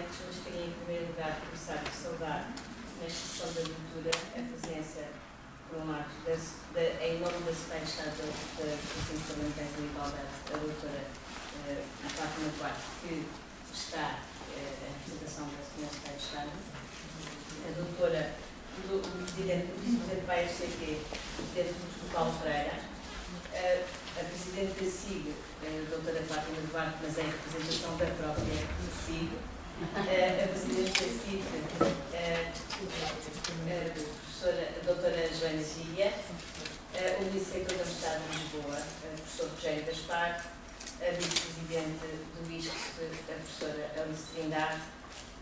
cumprimentos, mas queria em primeiro lugar começar por saudar, nesta sessão da leitura, a presença, por um lado, em nome da Secretaria de Estado da Comissão Parlamentar de Igualdade, a doutora Fátima Duarte, que está em representação da Sra. Secretária de Estado, a doutora, o vice-presidente da IFCP, o presidente Paulo Pereira, a presidente da SIG, a doutora Fátima Duarte, mas é a representação da própria SIG, a presidente da SIG, a doutora Joana Gia, o vice-reitor da Universidade de Lisboa, o professor Rogério Gaspar, a vice-presidente do ISCSP, a professora Alice Trindade,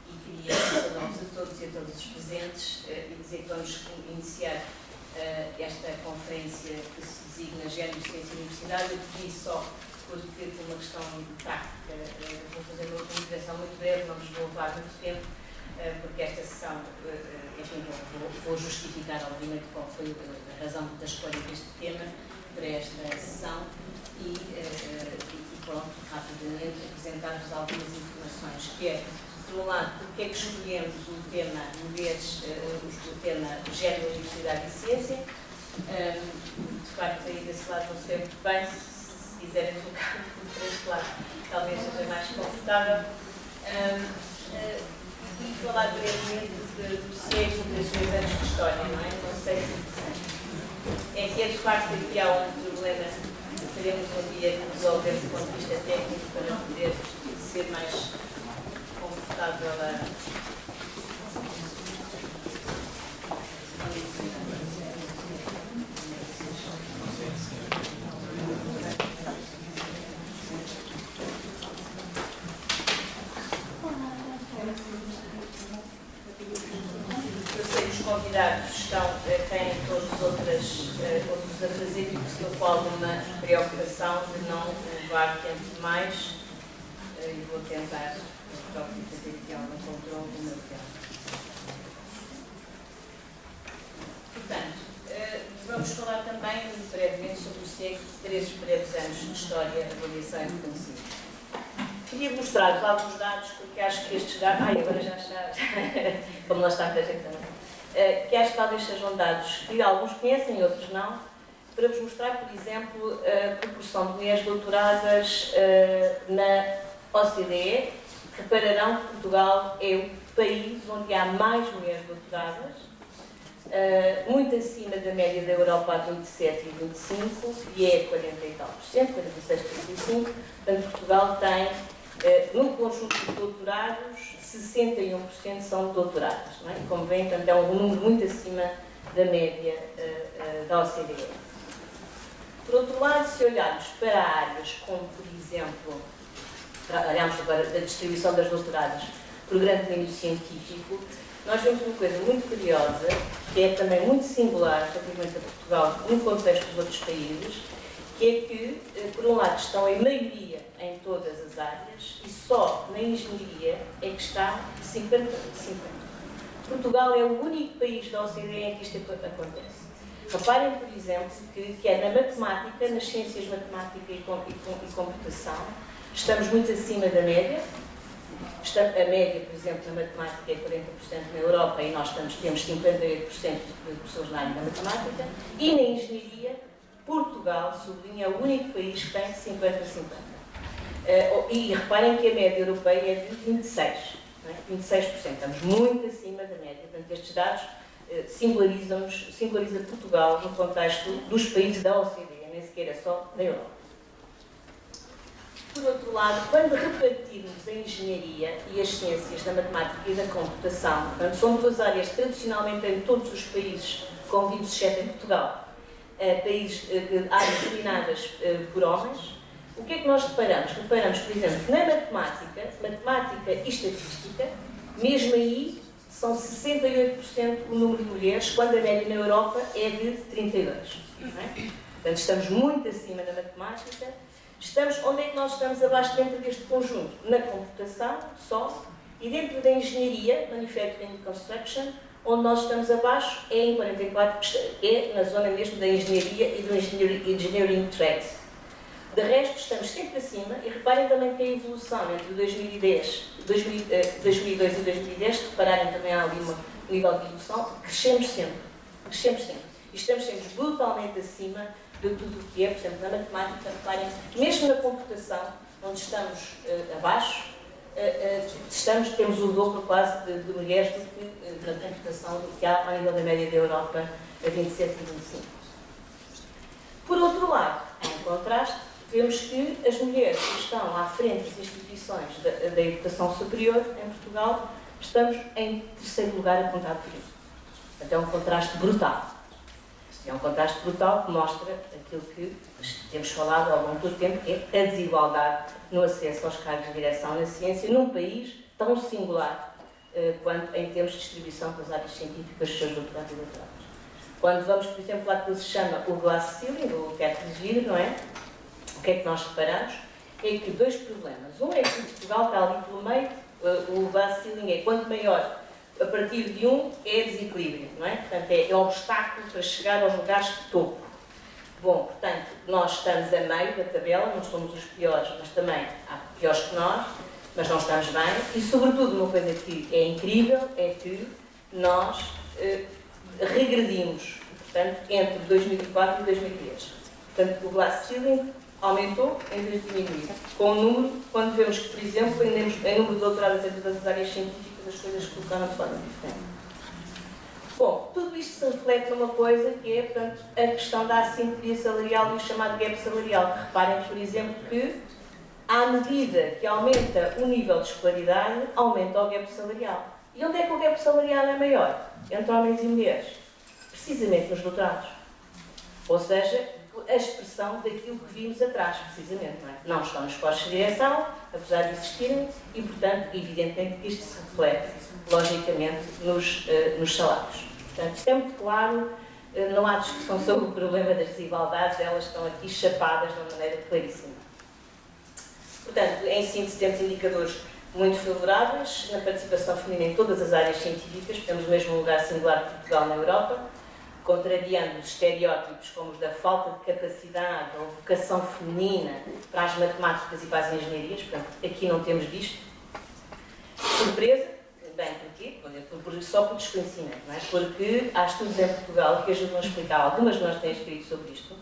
e queria saudar-vos a todos e a todos os presentes e dizer que vamos iniciar esta conferência que se designa Género, Ciência e Universidade. Eu pedi só, porque por uma questão tática, vou fazer uma consideração muito breve, não vos vou levar muito tempo, porque esta sessão, enfim, vou justificar, obviamente, qual foi a razão da escolha deste tema para esta sessão e pronto, rapidamente apresentar-vos algumas informações, que é, por um lado, porque é que escolhemos o tema mulheres, o tema género, universidade e ciência. De facto, aí desse lado não sei muito bem, se quiserem colocar por este lado, talvez seja mais confortável. E falar brevemente do SEG das 2 anos de história, não é? Não sei se é que de facto aqui há um problema que teremos um dia que resolver do ponto de vista técnico para poder ser mais confortável a convidados têm todos outros a fazer e que estou com alguma preocupação de não levar tempo demais e vou tentar fazer aqui algum controle do meu tempo. Portanto, vamos falar também brevemente sobre o SEG, 3 breves anos de história, avaliação e reconhecimento. Queria mostrar-vos alguns dados, porque acho que estes dados... agora já está... Como lá está muita gente também. Que acho que talvez sejam dados que alguns conhecem e outros não, para vos mostrar, por exemplo, a proporção de mulheres doutoradas na OCDE. Repararão que Portugal é o país onde há mais mulheres doutoradas, muito acima da média da Europa a 27 e 25, e é 40 e tal por cento, 46, 45%. Portanto, Portugal tem, num conjunto de doutorados, 61% são doutoradas, não é? Como veem, portanto, é um número muito acima da média da OCDE. Por outro lado, se olharmos para áreas como, por exemplo, olhamos agora da distribuição das doutoradas por grande domínio científico, nós vemos uma coisa muito curiosa, que é também muito singular relativamente a Portugal no contexto dos outros países, que é que, por um lado, estão em maioria em todas as áreas e só na engenharia é que está 50-50. Portugal é o único país da OCDE em que isto acontece. Reparem, por exemplo, que é na matemática, nas ciências matemática e computação, estamos muito acima da média. A média, por exemplo, na matemática é 40% na Europa e nós temos 58% de pessoas na área da matemática. E na engenharia, Portugal, sublinha, é o único país que tem 50-50. E reparem que a média europeia é de 26%. Não é? 26%. Estamos muito acima da média. Portanto, estes dados singulariza Portugal no contexto dos países da OCDE, nem sequer é só da Europa. Por outro lado, quando repartirmos a engenharia e as ciências da matemática e da computação, portanto, são 2 áreas tradicionalmente em todos os países com vivos, exceto em Portugal, áreas dominadas por homens, o que é que nós reparamos? Reparamos, por exemplo, na matemática e estatística, mesmo aí são 68% o número de mulheres, quando a média na Europa é de 32%. Não é? Portanto, estamos muito acima da matemática. Onde é que nós estamos abaixo dentro deste conjunto? Na computação, só, e dentro da engenharia, Manufacturing and Construction, onde nós estamos abaixo é em 44%, é na zona mesmo da engenharia e do engineering trades. De resto, estamos sempre acima, e reparem também que a evolução entre 2002 e 2010, se repararem também há ali um nível de evolução, crescemos sempre. E estamos sempre brutalmente acima de tudo o que é, por exemplo, na matemática, reparem, mesmo na computação, onde estamos abaixo, temos o dobro quase de mulheres do que na computação do que há ao nível da média da Europa a 27 e 25. Por outro lado, em contraste, vemos que as mulheres que estão à frente das instituições da educação superior em Portugal, estamos em terceiro lugar a contar por isso. Portanto, é um contraste brutal. É um contraste brutal que mostra aquilo que temos falado ao longo do tempo, que é a desigualdade no acesso aos cargos de direção na ciência, num país tão singular quanto em termos de distribuição das áreas científicas dos seus doutorados e doutorados. Quando vamos, por exemplo, lá que se chama o glass ceiling, o teto de vidro, não é? O que é que nós reparamos? É que dois problemas. Um é que Portugal está ali pelo meio, o glass ceiling é quanto maior, a partir de um é desequilíbrio, não é? Portanto, é um obstáculo para chegar aos lugares de topo. Bom, portanto, nós estamos a meio da tabela, não somos os piores, mas também há piores que nós, mas não estamos bem. E, sobretudo, uma coisa que é incrível é que nós regredimos, portanto, entre 2004 e 2010. Portanto, o glass ceiling aumentou em vez de diminuir. Com o número, quando vemos que, por exemplo, em número de doutorados dentro das áreas científicas, as coisas colocaram de forma diferente. Bom, tudo isto se reflete numa coisa que é, portanto, a questão da assimetria salarial e o chamado gap salarial. Reparem, por exemplo, que, à medida que aumenta o nível de escolaridade, aumenta o gap salarial. E onde é que o gap salarial é maior? Entre homens e mulheres. Precisamente nos doutorados. Ou seja, a expressão daquilo que vimos atrás, precisamente. Não é? Não estão nos postos de direção, apesar de existirem, e, portanto, evidentemente que isto se reflete, logicamente, nos salários. Portanto, isto é muito claro, não há discussão sobre o problema das desigualdades, elas estão aqui chapadas de uma maneira claríssima. Portanto, em síntese, temos indicadores muito favoráveis na participação feminina em todas as áreas científicas, temos o mesmo lugar singular de Portugal na Europa, contrariando os estereótipos como os da falta de capacidade ou vocação feminina para as matemáticas e para as engenharias. Portanto, aqui não temos disto. Surpresa? Bem, porquê? Só por desconhecimento, não é? Porque há estudos em Portugal que ajudam a explicar, algumas de nós têm escrito sobre isto,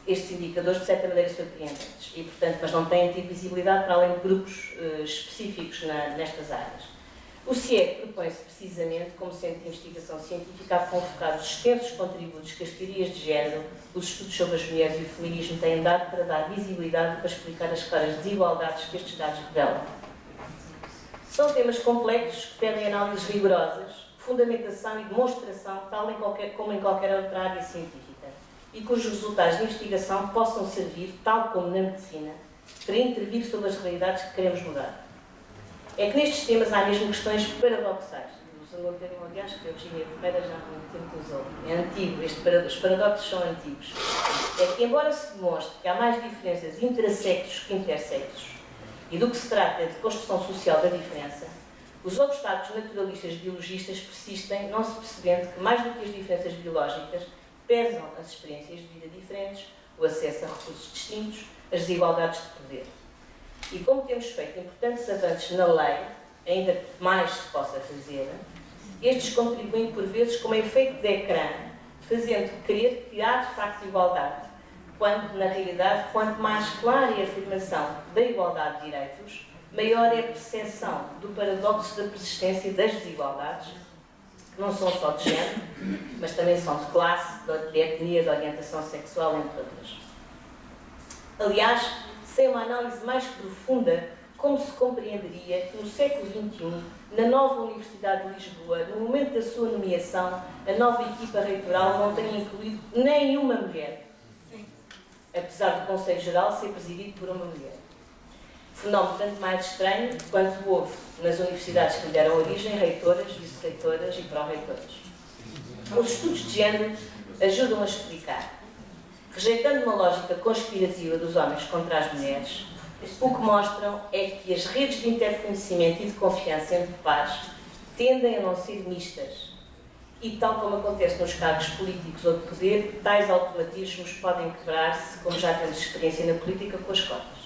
estes indicadores de certa maneira surpreendentes, e, portanto, mas não têm tido visibilidade para além de grupos específicos nestas áreas. O CIEC propõe-se precisamente, como centro de investigação científica, a convocar os extensos contributos que as teorias de género, os estudos sobre as mulheres e o feminismo têm dado para dar visibilidade e para explicar as claras desigualdades que estes dados revelam. São temas complexos que pedem análises rigorosas, fundamentação e demonstração, tal como em qualquer outra área científica, e cujos resultados de investigação possam servir, tal como na medicina, para intervir sobre as realidades que queremos mudar. É que nestes temas há mesmo questões paradoxais. Usando um termo, aliás, que a Virginia Ferreira já há muito tempo usou. É antigo, os paradoxos são antigos. É que, embora se demonstre que há mais diferenças intersexos que intersexos, e do que se trata é de construção social da diferença, os obstáculos naturalistas biologistas persistem, não se percebendo que, mais do que as diferenças biológicas, pesam as experiências de vida diferentes, o acesso a recursos distintos, as desigualdades de poder. E como temos feito importantes avanços na lei, ainda mais se possa fazer, estes contribuem por vezes como efeito de ecrã, fazendo crer que há de facto igualdade, quando na realidade, quanto mais clara é a afirmação da igualdade de direitos, maior é a percepção do paradoxo da persistência das desigualdades, que não são só de género, mas também são de classe, de etnia, de orientação sexual, entre outras. Aliás, sem uma análise mais profunda, como se compreenderia que no século XXI, na nova Universidade de Lisboa, no momento da sua nomeação, a nova equipa reitoral não tenha incluído nenhuma mulher, apesar do Conselho Geral ser presidido por uma mulher. Fenómeno tanto mais estranho quanto houve nas universidades que lhe deram origem reitoras, vice-reitoras e pró-reitoras. Os estudos de género ajudam a explicar, rejeitando uma lógica conspirativa dos homens contra as mulheres, o que mostram é que as redes de interconhecimento e de confiança entre pares tendem a não ser mistas E, tal como acontece nos cargos políticos ou de poder, tais automatismos podem quebrar-se, como já temos experiência na política, com as cotas.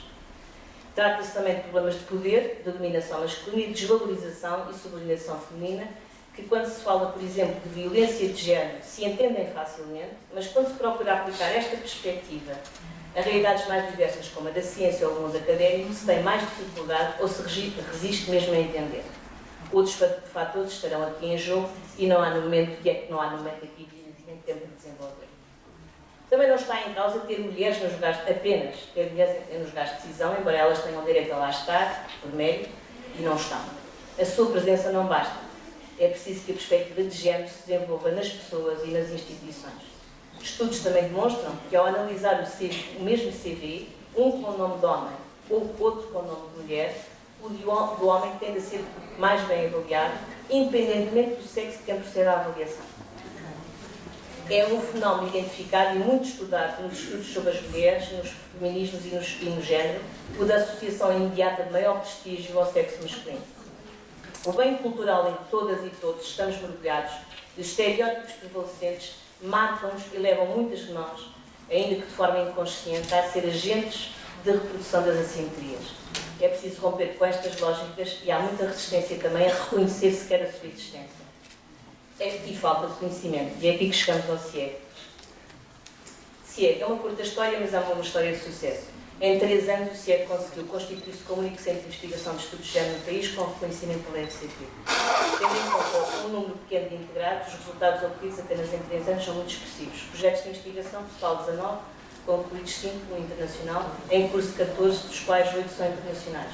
Trata-se também de problemas de poder, de dominação masculina e de desvalorização e subordinação feminina, que quando se fala, por exemplo, de violência de género, se entendem facilmente, mas quando se procura aplicar esta perspectiva a realidades mais diversas, como a da ciência ou o mundo académico, se tem mais dificuldade ou se resiste mesmo a entender. Outros fatores estarão aqui em jogo e não há no momento aqui evidentemente tempo de desenvolver. Também não está em causa ter mulheres nos lugares, apenas ter mulheres nos lugares de decisão, embora elas tenham direito a lá estar, por mérito, e não estão. A sua presença não basta. É preciso que a perspectiva de género se desenvolva nas pessoas e nas instituições. Estudos também demonstram que, ao analisar o mesmo CV, um com o nome de homem ou outro com o nome de mulher, o do homem tende a ser mais bem avaliado, independentemente do sexo que tem por ser a avaliação. É um fenómeno identificado e muito estudado nos estudos sobre as mulheres, nos feminismos e no género, o da associação imediata de maior prestígio ao sexo masculino. O bem cultural em que todas e todos estamos mergulhados, os estereótipos prevalecentes marcam-nos e levam muitas de nós, ainda que de forma inconsciente, a ser agentes de reprodução das assimetrias. É preciso romper com estas lógicas e há muita resistência também a reconhecer sequer a sua existência. E falta de conhecimento. E é aqui que chegamos ao CIEG. CIEG é uma curta história, mas é uma história de sucesso. Em 3 anos, o CIEG conseguiu constituir-se como o único centro de investigação de estudos de género no país, com reconhecimento pela FCP. Tendo em conta um número pequeno de integrados, os resultados obtidos apenas em 3 anos são muito expressivos. Projetos de investigação, total 19, concluídos 5 no internacional, em curso 14, dos quais 8 são internacionais.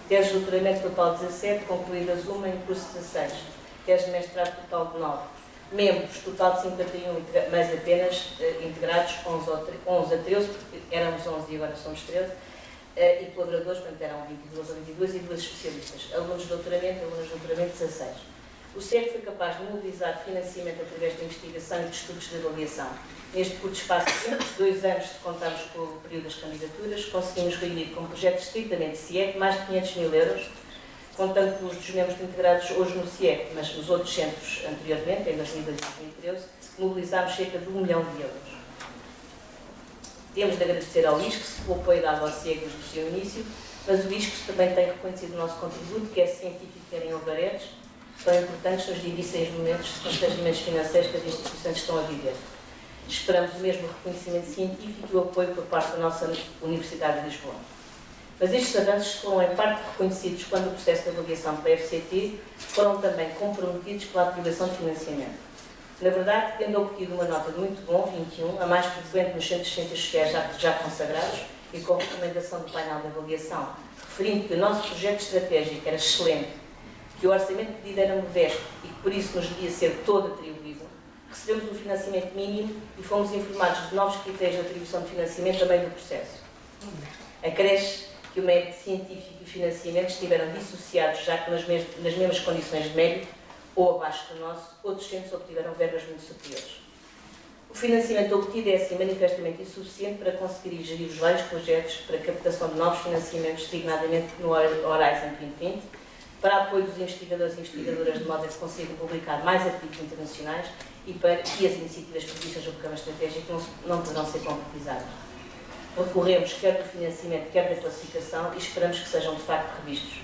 Teses de doutoramento, total 17, concluídas 1, em curso 16. Teses de mestrado, total de 9. Membros, total de 51, mas apenas integrados 11 a 13, porque éramos 11 e agora somos 13, e colaboradores, portanto eram 22 a 22 e 2 especialistas. Alunos de doutoramento, 16. O CIEG foi capaz de mobilizar financiamento através de investigação e de estudos de avaliação. Neste curto espaço de 2 anos, se contarmos com o período das candidaturas, conseguimos reunir com projetos estritamente CIEG mais de 500 mil euros, contando com os dos membros integrados hoje no CIEG, mas nos outros centros anteriormente, em 2012 e 2013, mobilizámos cerca de 1 milhão de euros. Temos de agradecer ao ISCS pelo apoio dado ao CIEG desde o seu início, mas o ISCS também tem reconhecido o nosso contributo, que é científico e em alvaredes, tão importantes nos difíceis momentos de constrangimentos financeiros que as instituições estão a viver. Esperamos o mesmo reconhecimento científico e o apoio por parte da nossa Universidade de Lisboa. Mas estes avanços foram em parte reconhecidos quando o processo de avaliação pela FCT foram também comprometidos pela atribuição de financiamento. Na verdade, tendo obtido uma nota de muito bom, 21, a mais frequente nos centros de ciências sociais já consagrados e com recomendação do painel de avaliação, referindo que o nosso projeto estratégico era excelente, que o orçamento pedido era modesto e que por isso nos devia ser todo atribuído, recebemos um financiamento mínimo e fomos informados de novos critérios de atribuição de financiamento a meio do processo. Acresce que o mérito científico e o financiamento estiveram dissociados, já que nas mesmas condições de mérito, ou abaixo do nosso, outros centros obtiveram verbas muito superiores. O financiamento obtido é assim manifestamente insuficiente para conseguir gerir os vários projetos para a captação de novos financiamentos, designadamente no Horizon 2020, para apoio dos investigadores e investigadoras de modo a que consigam publicar mais artigos internacionais e para que as iniciativas previstas no programa estratégico não poderão ser concretizadas. Recorremos quer do financiamento, quer da classificação e esperamos que sejam de facto revistos.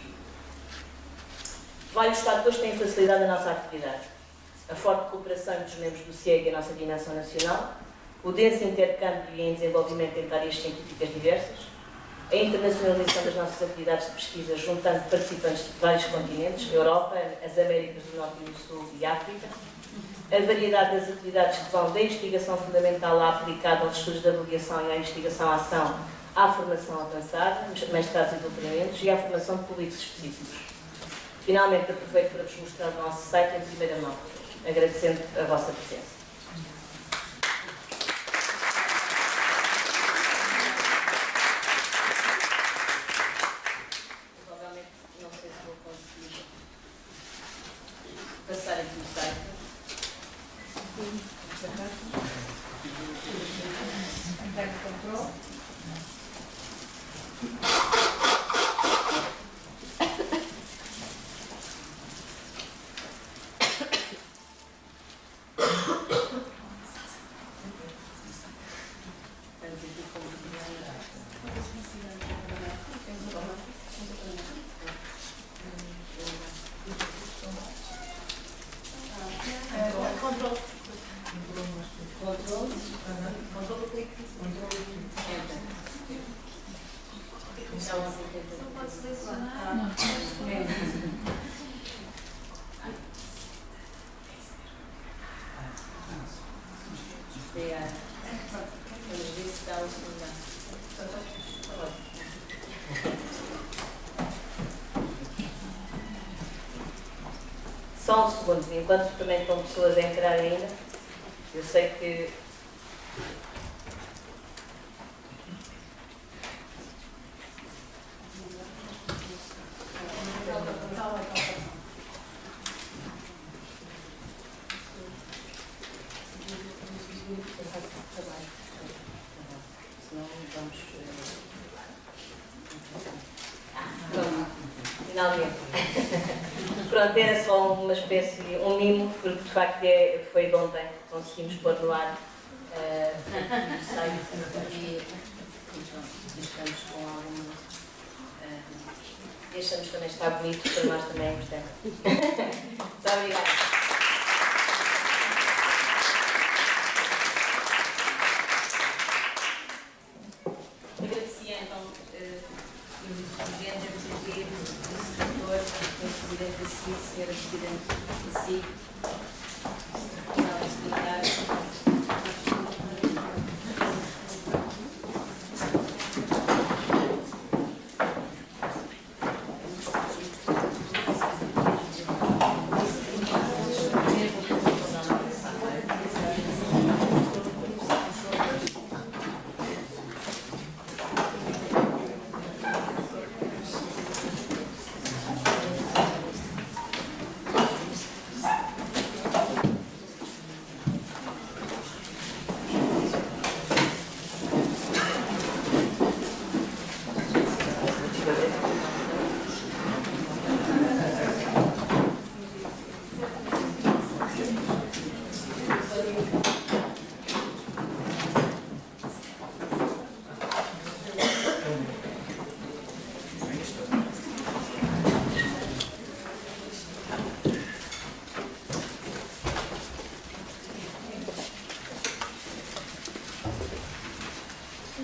Vários fatores têm facilitado a nossa atividade. A forte cooperação entre os membros do CIEG e a nossa dimensão nacional, o denso intercâmbio e desenvolvimento entre áreas científicas diversas, a internacionalização das nossas atividades de pesquisa juntando participantes de vários continentes, Europa, as Américas do Norte e do Sul e África, a variedade das atividades que vão da investigação fundamental à aplicada aos estudos de avaliação e à investigação-ação, à formação avançada, mestrados e doutoramentos e à formação de públicos específicos. Finalmente, aproveito para vos mostrar o nosso site em primeira mão, agradecendo a vossa presença. Provavelmente, não sei se vou conseguir passar aqui o site. Control. Só um segundo, enquanto também estão pessoas a entrar ainda, eu sei que... Senão vamos... Finalmente. Pronto, era só uma espécie, um mimo, porque de facto foi de ontem que conseguimos pôr no ar o site e estamos com algum... e achamos que também está bonito, para nós também é importante. Muito obrigada. Agradecia então o Presidente do MCT, o Secretário, o Presidente da CIC, a Senhora Presidente da CIC, o Secretário.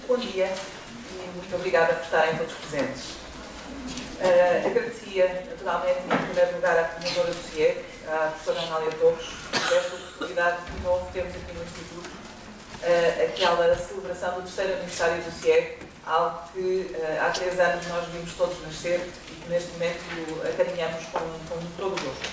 Bom dia e muito obrigada por estarem todos presentes. Agradecia, naturalmente, em primeiro lugar, à coordenadora do CIEG, à professora Anália Torres, por esta oportunidade que de novo temos aqui no Instituto, aquela celebração do terceiro aniversário do CIEG, algo que há 3 anos nós vimos todos nascer e que neste momento acarinhamos com todo o gosto.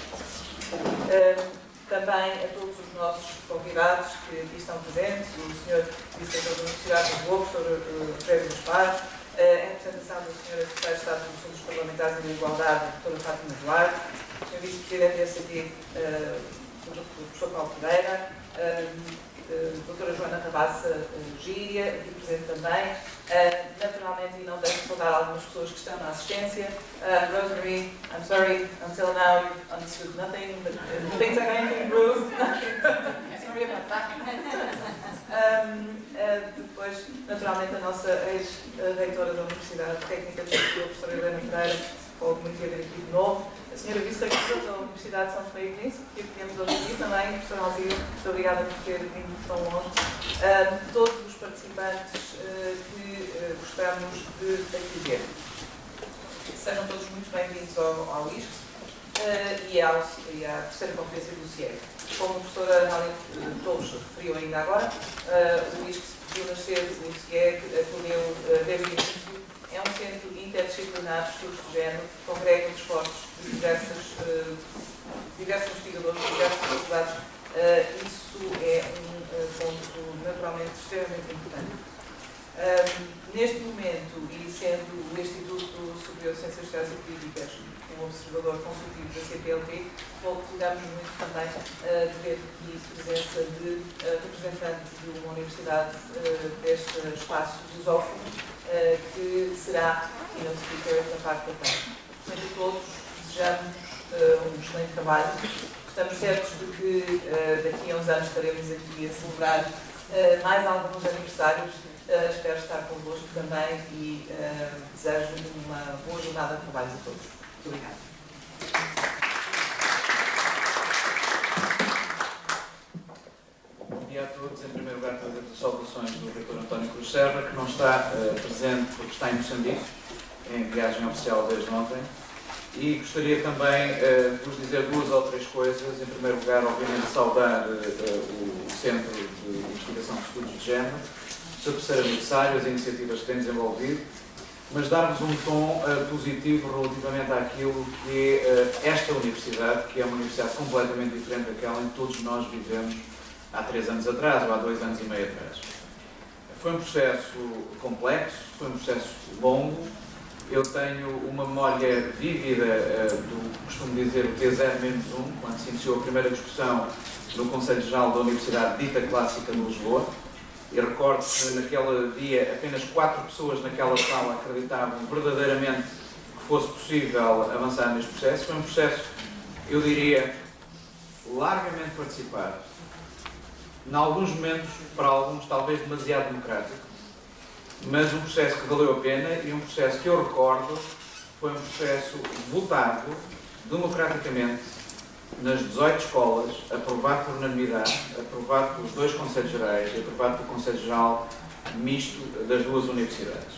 Também a todos os nossos convidados que aqui estão presentes, o Sr. Vice-Reitor da Universidade de Lisboa, o Professor Freire Gaspar, em representação da Sra. Secretária de Estado dos Assuntos Parlamentares e da Igualdade, a Dra. Fátima Duarte, o Sr. Vice-Presidente da SAD, o Professor Paulo Pereira, a Dra. Joana Rabassa Gíria, aqui presente também. Naturalmente, e não deixo de saudar algumas pessoas que estão na assistência. Rosemary, I'm sorry, until now you've understood nothing, but things are going to improve. Sorry about that. Depois, naturalmente, a nossa ex-reitora da Universidade Técnica de Lisboa, a professora Helena Pereira, pode muito haver aqui de novo. A senhora Vice-Reitora da Universidade de São Tomé e Príncipe, que temos hoje aqui também, a professora Alzira, muito obrigada por ter vindo tão longe. Todos os participantes que gostamos de aqui ver. Sejam todos muito bem-vindos ao ISCS e à terceira conferência do CIEG. Como a professora Anália Torres referiu ainda agora, o ISCS viu nascer, o CIEG acolheu desde o início. É um centro interdisciplinar de estudos de género que congrega os esforços de diversos investigadores de diversas faculdades. Isso é um ponto naturalmente extremamente importante. Neste momento, e sendo o Instituto Superior de Ciências Sociais e Políticas um observador consultivo da CPLP, ficamos muito também de ver aqui a presença de representantes de uma universidade deste espaço lusófono, que será keynote speaker da parte da tarde. Portanto, a todos desejamos um excelente trabalho. Estamos certos de que daqui a uns anos estaremos aqui a celebrar mais alguns aniversários. Espero estar convosco também e desejo uma boa jornada de trabalho a todos. Muito obrigada. Bom dia a todos. Em primeiro lugar, trazer as saudações do Reitor António Cruz Serra, que não está presente porque está em Moçambique, em viagem oficial desde ontem. E gostaria também de vos dizer 2 ou 3 coisas. Em primeiro lugar, obviamente, saudar o Centro de Investigação de Estudos de Género, o seu terceiro aniversário, as iniciativas que tem desenvolvido, mas dar-vos um tom positivo relativamente àquilo que é esta universidade, que é uma universidade completamente diferente daquela em que todos nós vivemos há 3 anos atrás, ou há 2 anos e meio atrás. Foi um processo complexo, foi um processo longo. Eu tenho uma memória vívida do que costumo dizer o T0-1, quando se iniciou a primeira discussão no Conselho Geral da Universidade Dita Clássica de Lisboa. E recordo que naquele dia apenas 4 pessoas naquela sala acreditavam verdadeiramente que fosse possível avançar neste processo. Foi um processo, eu diria, largamente participado. Em alguns momentos, para alguns, talvez demasiado democrático, mas um processo que valeu a pena e um processo que eu recordo foi um processo votado democraticamente nas 18 escolas, aprovado por unanimidade, aprovado pelos 2 Conselhos Gerais e aprovado pelo Conselho Geral misto das 2 universidades.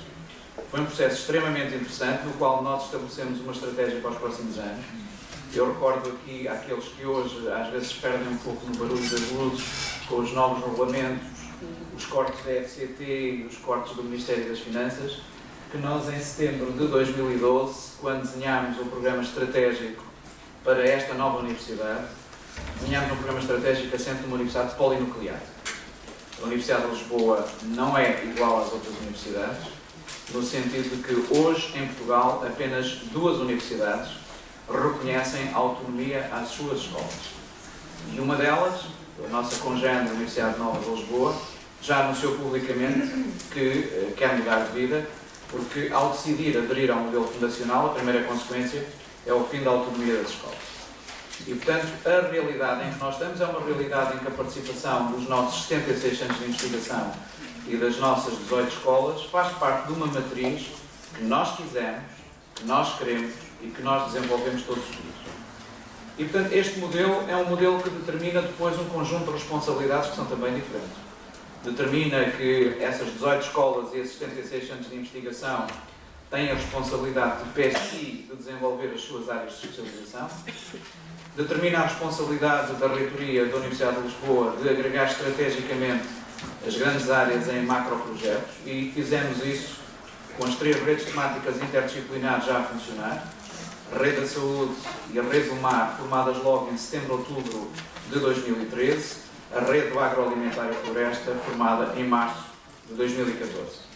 Foi um processo extremamente interessante, no qual nós estabelecemos uma estratégia para os próximos anos. Eu recordo aqui àqueles que hoje às vezes perdem um pouco no barulho das luzes, com os novos regulamentos, os cortes da FCT e os cortes do Ministério das Finanças, que nós em setembro de 2012, quando desenhámos o programa estratégico para esta nova universidade, desenhámos um programa estratégico assente numa universidade polinuclear. A Universidade de Lisboa não é igual às outras universidades, no sentido de que hoje em Portugal apenas 2 universidades reconhecem autonomia às suas escolas. E uma delas, a nossa congênere Universidade Nova de Lisboa, já anunciou publicamente que quer mudar de vida, porque ao decidir aderir ao modelo fundacional, a primeira consequência é o fim da autonomia das escolas. E, portanto, a realidade em que nós estamos é uma realidade em que a participação dos nossos 76 centros de investigação e das nossas 18 escolas faz parte de uma matriz que nós quisemos, que nós queremos e que nós desenvolvemos todos os dias. E, portanto, este modelo é um modelo que determina depois um conjunto de responsabilidades que são também diferentes. Determina que essas 18 escolas e esses 76 centros de investigação têm a responsabilidade de PSI de desenvolver as suas áreas de especialização. Determina a responsabilidade da reitoria da Universidade de Lisboa de agregar estrategicamente as grandes áreas em macroprojetos e fizemos isso com as 3 redes temáticas interdisciplinares já a funcionar, a Rede da Saúde e a Rede do Mar, formadas logo em setembro-outubro de 2013, a Rede do Agroalimentar e Floresta, formada em março de 2014.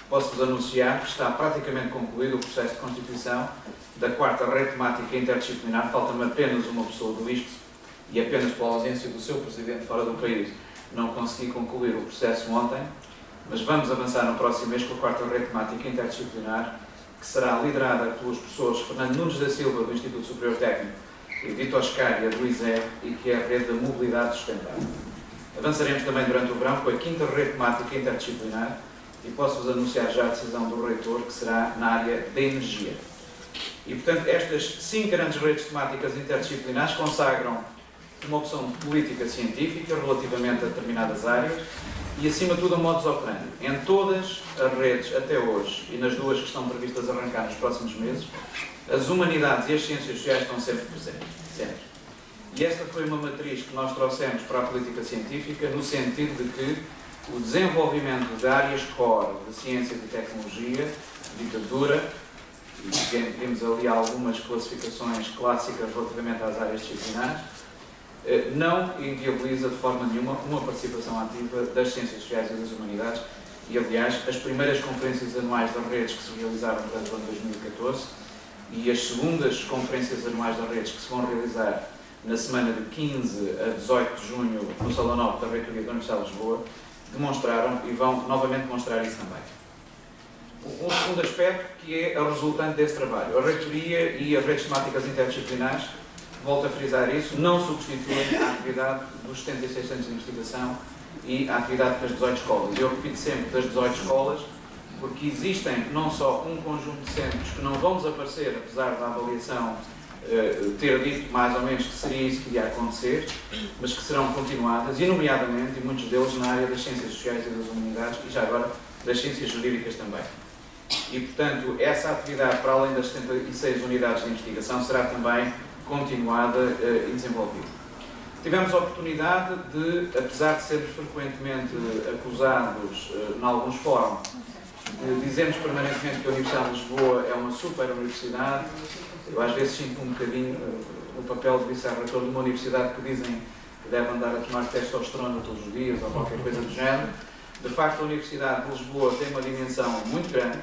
Posso-vos anunciar que está praticamente concluído o processo de constituição da 4ª Rede Temática Interdisciplinar. Falta-me apenas uma pessoa do ISCTE e apenas pela ausência do seu presidente fora do país não consegui concluir o processo ontem, mas vamos avançar no próximo mês com a 4ª Rede Temática Interdisciplinar, que será liderada pelos professores Fernando Nunes da Silva, do Instituto Superior Técnico, e Vítor Scária, do ISEG, e que é a Rede da Mobilidade Sustentável. Avançaremos também durante o verão com a 5ª Rede Temática Interdisciplinar e posso-vos anunciar já a decisão do reitor, que será na área da energia. E, portanto, estas 5 grandes redes temáticas interdisciplinares consagram uma opção política científica relativamente a determinadas áreas e, acima de tudo, a modus operandi. Em todas as redes, até hoje, e nas 2 que estão previstas arrancar nos próximos meses, as humanidades e as ciências sociais estão sempre presentes. Sempre. E esta foi uma matriz que nós trouxemos para a política científica, no sentido de que o desenvolvimento de áreas core de ciência e de tecnologia, ditadura, e temos ali algumas classificações clássicas relativamente às áreas disciplinares, não inviabiliza de forma nenhuma uma participação ativa das ciências sociais e das humanidades. E, aliás, as primeiras conferências anuais das redes que se realizaram durante o ano 2014 e as segundas conferências anuais das redes que se vão realizar na semana de 15 a 18 de junho no Salão 9 da Reitoria da Universidade de Lisboa, demonstraram e vão novamente demonstrar isso também. Um segundo aspecto que é a resultante desse trabalho. A reitoria e as redes temáticas interdisciplinares, volto a frisar isso, não substituem a atividade dos 76 centros de investigação e a atividade das 18 escolas. Eu repito sempre das 18 escolas, porque existem não só um conjunto de centros que não vão desaparecer, apesar da avaliação ter dito mais ou menos que seria isso que ia acontecer, mas que serão continuadas, e nomeadamente, e muitos deles na área das ciências sociais e das humanidades, e já agora das ciências jurídicas também. E, portanto, essa atividade, para além das 76 unidades de investigação, será também continuada e desenvolvida. Tivemos a oportunidade de, apesar de sermos frequentemente acusados, em alguns fóruns, Dizemos permanentemente que a Universidade de Lisboa é uma super universidade. Eu às vezes sinto um bocadinho o papel de vice-reitor de uma universidade que dizem que deve andar a tomar testosterona todos os dias ou qualquer coisa do género. De facto, a Universidade de Lisboa tem uma dimensão muito grande,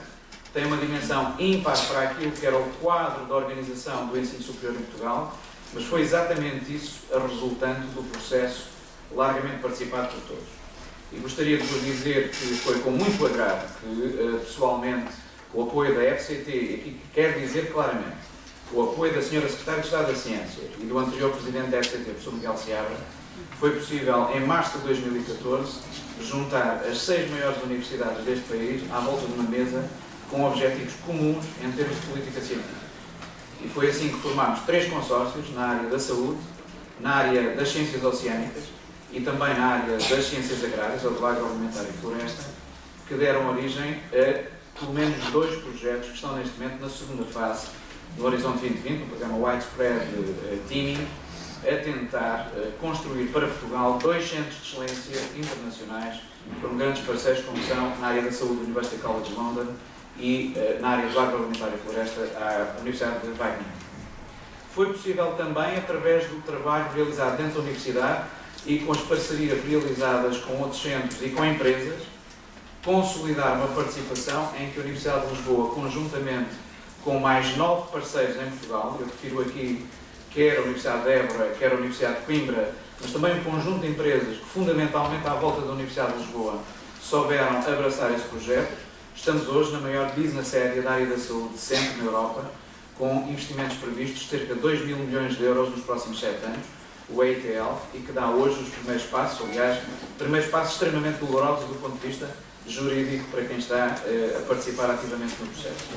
tem uma dimensão ímpar para aquilo que era o quadro da organização do ensino superior em Portugal, mas foi exatamente isso a resultante do processo largamente participado por todos. E gostaria de vos dizer que foi com muito agrado que, pessoalmente, com o apoio da FCT, e aqui quero dizer claramente, com o apoio da Sra. Secretária de Estado da Ciência e do anterior Presidente da FCT, professor Miguel Seabra, foi possível, em março de 2014, juntar as 6 maiores universidades deste país à volta de uma mesa com objetivos comuns em termos de política científica. E foi assim que formámos 3 consórcios na área da saúde, na área das ciências oceânicas e também na área das ciências agrárias, ou do agroalimentar e floresta, que deram origem a pelo menos 2 projetos que estão neste momento na segunda fase do Horizonte 2020, o programa Widespread Teaming, a tentar construir para Portugal 2 centros de excelência internacionais com grandes parceiros como são na área da saúde a University College London e na área do agroalimentar e floresta a Universidade de Wageningen. Foi possível também, através do trabalho realizado dentro da Universidade e com as parcerias realizadas com outros centros e com empresas, consolidar uma participação em que a Universidade de Lisboa, conjuntamente com mais 9 parceiros em Portugal, eu refiro aqui quer a Universidade de Évora, quer a Universidade de Coimbra, mas também um conjunto de empresas que, fundamentalmente à volta da Universidade de Lisboa, souberam abraçar esse projeto. Estamos hoje na maior business area da área da saúde sempre na Europa, com investimentos previstos de cerca de 2 mil milhões de euros nos próximos 7 anos, o EITL, e que dá hoje os primeiros passos, aliás, primeiros passos extremamente dolorosos do ponto de vista jurídico para quem está a participar ativamente no processo.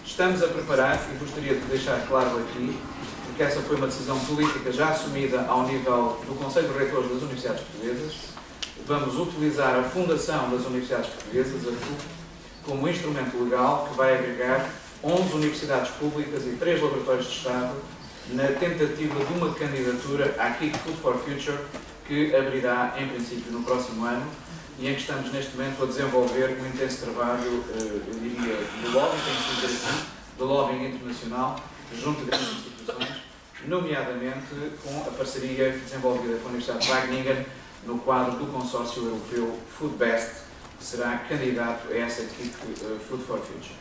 Estamos a preparar, e gostaria de deixar claro aqui, porque essa foi uma decisão política já assumida ao nível do Conselho de Reitores das Universidades Portuguesas. Vamos utilizar a Fundação das Universidades Portuguesas, a FUP, como instrumento legal que vai agregar 11 universidades públicas e 3 laboratórios de Estado na tentativa de uma candidatura à KIC Food for Future, que abrirá, em princípio, no próximo ano, e em que estamos, neste momento, a desenvolver um intenso trabalho, eu diria, de lobbying, tem que dizer assim, de lobbying internacional, junto de grandes instituições, nomeadamente com a parceria desenvolvida com a Universidade de Wageningen no quadro do consórcio europeu FoodBest, que será candidato a essa KIC Food for Future.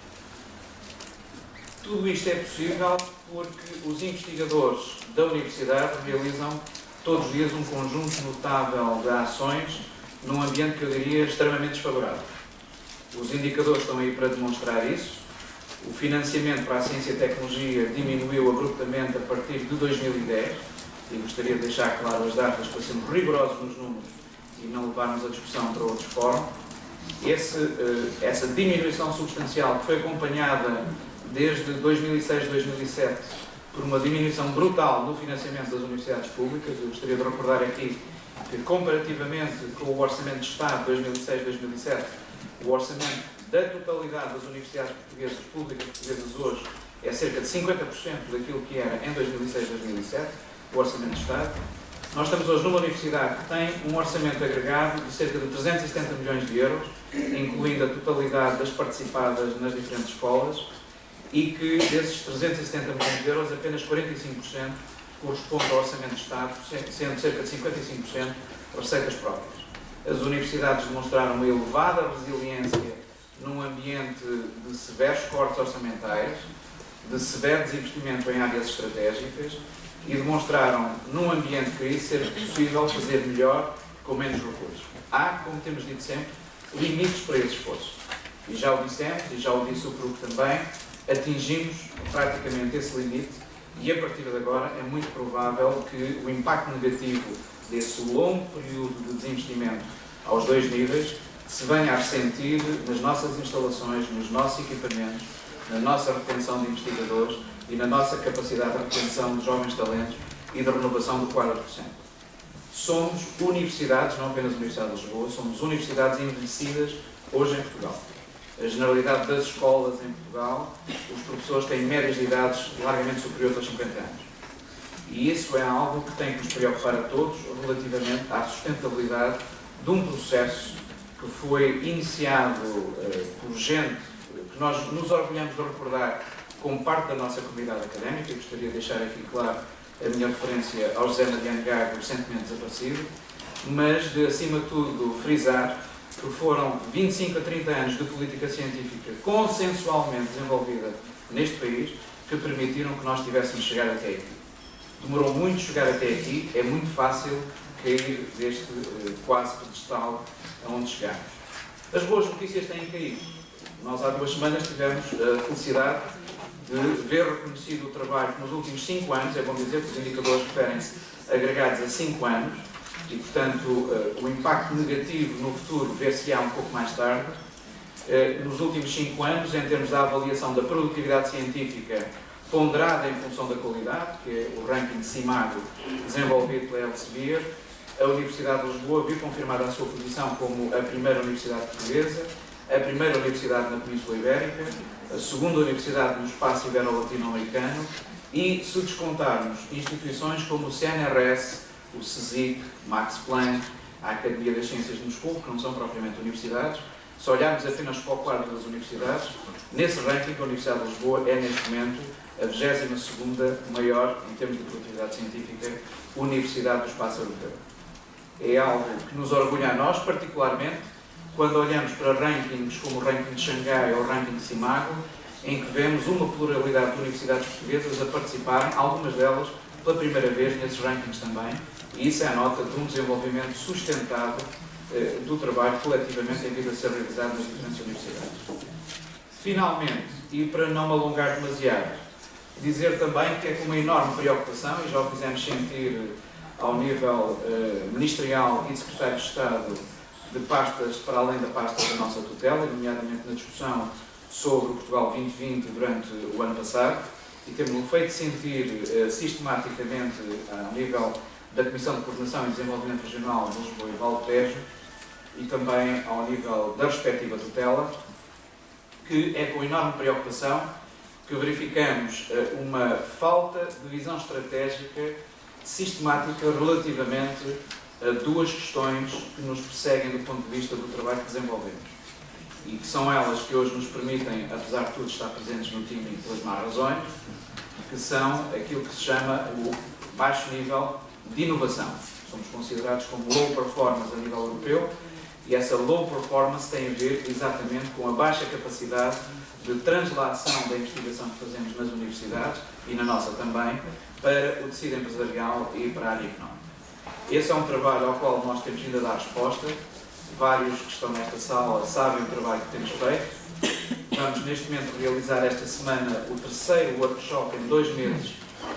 Tudo isto é possível porque os investigadores da Universidade realizam todos os dias um conjunto notável de ações num ambiente que eu diria extremamente desfavorável. Os indicadores estão aí para demonstrar isso. O financiamento para a ciência e tecnologia diminuiu abruptamente a partir de 2010 e gostaria de deixar claro as datas para sermos rigorosos nos números e não levarmos a discussão para outros fóruns. Essa diminuição substancial que foi acompanhada desde 2006, 2007 por uma diminuição brutal no financiamento das universidades públicas. Eu gostaria de recordar aqui que, comparativamente com o Orçamento de Estado de 2006-2007, o orçamento da totalidade das universidades portuguesas, públicas portuguesas hoje, é cerca de 50% daquilo que era em 2006-2007, o Orçamento de Estado. Nós estamos hoje numa universidade que tem um orçamento agregado de cerca de 370 milhões de euros, incluindo a totalidade das participadas nas diferentes escolas, e que desses 370 milhões de euros, apenas 45% corresponde ao Orçamento de Estado, sendo cerca de 55% receitas próprias. As universidades demonstraram uma elevada resiliência num ambiente de severos cortes orçamentais, de severo desinvestimento em áreas estratégicas e demonstraram, num ambiente de crise, ser possível fazer melhor com menos recursos. Há, como temos dito sempre, limites para esse esforço. E já o dissemos, e já o disse o PRUC também, atingimos praticamente esse limite e, a partir de agora, é muito provável que o impacto negativo desse longo período de desinvestimento aos 2 níveis se venha a ressentir nas nossas instalações, nos nossos equipamentos, na nossa retenção de investigadores e na nossa capacidade de retenção de jovens talentos e de renovação do quadro docente. Somos universidades, não apenas a Universidade de Lisboa, somos universidades envelhecidas hoje em Portugal. A generalidade das escolas em Portugal, os professores têm médias de idades largamente superiores aos 50 anos. E isso é algo que tem que nos preocupar a todos relativamente à sustentabilidade de um processo que que foi iniciado por gente que nós nos orgulhamos de recordar como parte da nossa comunidade académica. Eu gostaria de deixar aqui claro a minha referência ao José Mariano Gago, recentemente desaparecido, mas de, acima de tudo, frisar que foram 25 a 30 anos de política científica consensualmente desenvolvida neste país que permitiram que nós tivéssemos chegado até aqui. Demorou muito chegar até aqui, é muito fácil cair deste quase pedestal aonde chegamos. As boas notícias têm caído. Nós há 2 semanas tivemos a felicidade de ver reconhecido o trabalho que nos últimos 5 anos, é bom dizer que os indicadores referem-se agregados a 5 anos, e portanto o impacto negativo no futuro ver-se-á um pouco mais tarde. Nos últimos 5 anos, em termos da avaliação da produtividade científica ponderada em função da qualidade, que é o ranking CIMAGO desenvolvido pela Elsevier, a Universidade de Lisboa viu confirmada a sua posição como a primeira universidade portuguesa, a primeira universidade na Península Ibérica, a segunda universidade no espaço ibero-latino-americano e, se descontarmos instituições como o CNRS, o CSIC, Max Planck, a Academia das Ciências de Moscou, que não são propriamente universidades, se olharmos apenas para o quadro das universidades, nesse ranking a Universidade de Lisboa é, neste momento, a 22ª maior, em termos de produtividade científica, universidade do espaço europeu. É algo que nos orgulha a nós, particularmente, quando olhamos para rankings como o ranking de Xangai ou o ranking de CIMAGO, em que vemos uma pluralidade de universidades portuguesas a participarem, algumas delas pela primeira vez nesses rankings também, e isso é a nota de um desenvolvimento sustentado do trabalho coletivamente em vida a ser realizado nas diferentes universidades. Finalmente, e para não me alongar demasiado, dizer também que é com uma enorme preocupação, e já o fizemos sentir ao nível ministerial e de secretário de Estado, de pastas para além da pasta da nossa tutela, nomeadamente na discussão sobre o Portugal 2020 durante o ano passado, e temos-lo feito sentir sistematicamente ao nível da Comissão de Coordenação e Desenvolvimento Regional de Lisboa e Valdo Tejo, e também ao nível da respectiva tutela, que é com enorme preocupação que verificamos uma falta de visão estratégica sistemática relativamente a 2 questões que nos perseguem do ponto de vista do trabalho que desenvolvemos. E que são elas que hoje nos permitem, apesar de tudo, estar presentes no time e pelas más razões, que são aquilo que se chama o baixo nível de inovação. Somos considerados como low performance a nível europeu, e essa low performance tem a ver exatamente com a baixa capacidade de translação da investigação que fazemos nas universidades, e na nossa também, para o tecido empresarial e para a área económica. Esse é um trabalho ao qual nós temos vindo a dar resposta. Vários que estão nesta sala sabem o trabalho que temos feito. Vamos, neste momento, realizar esta semana o 3º workshop em 2 meses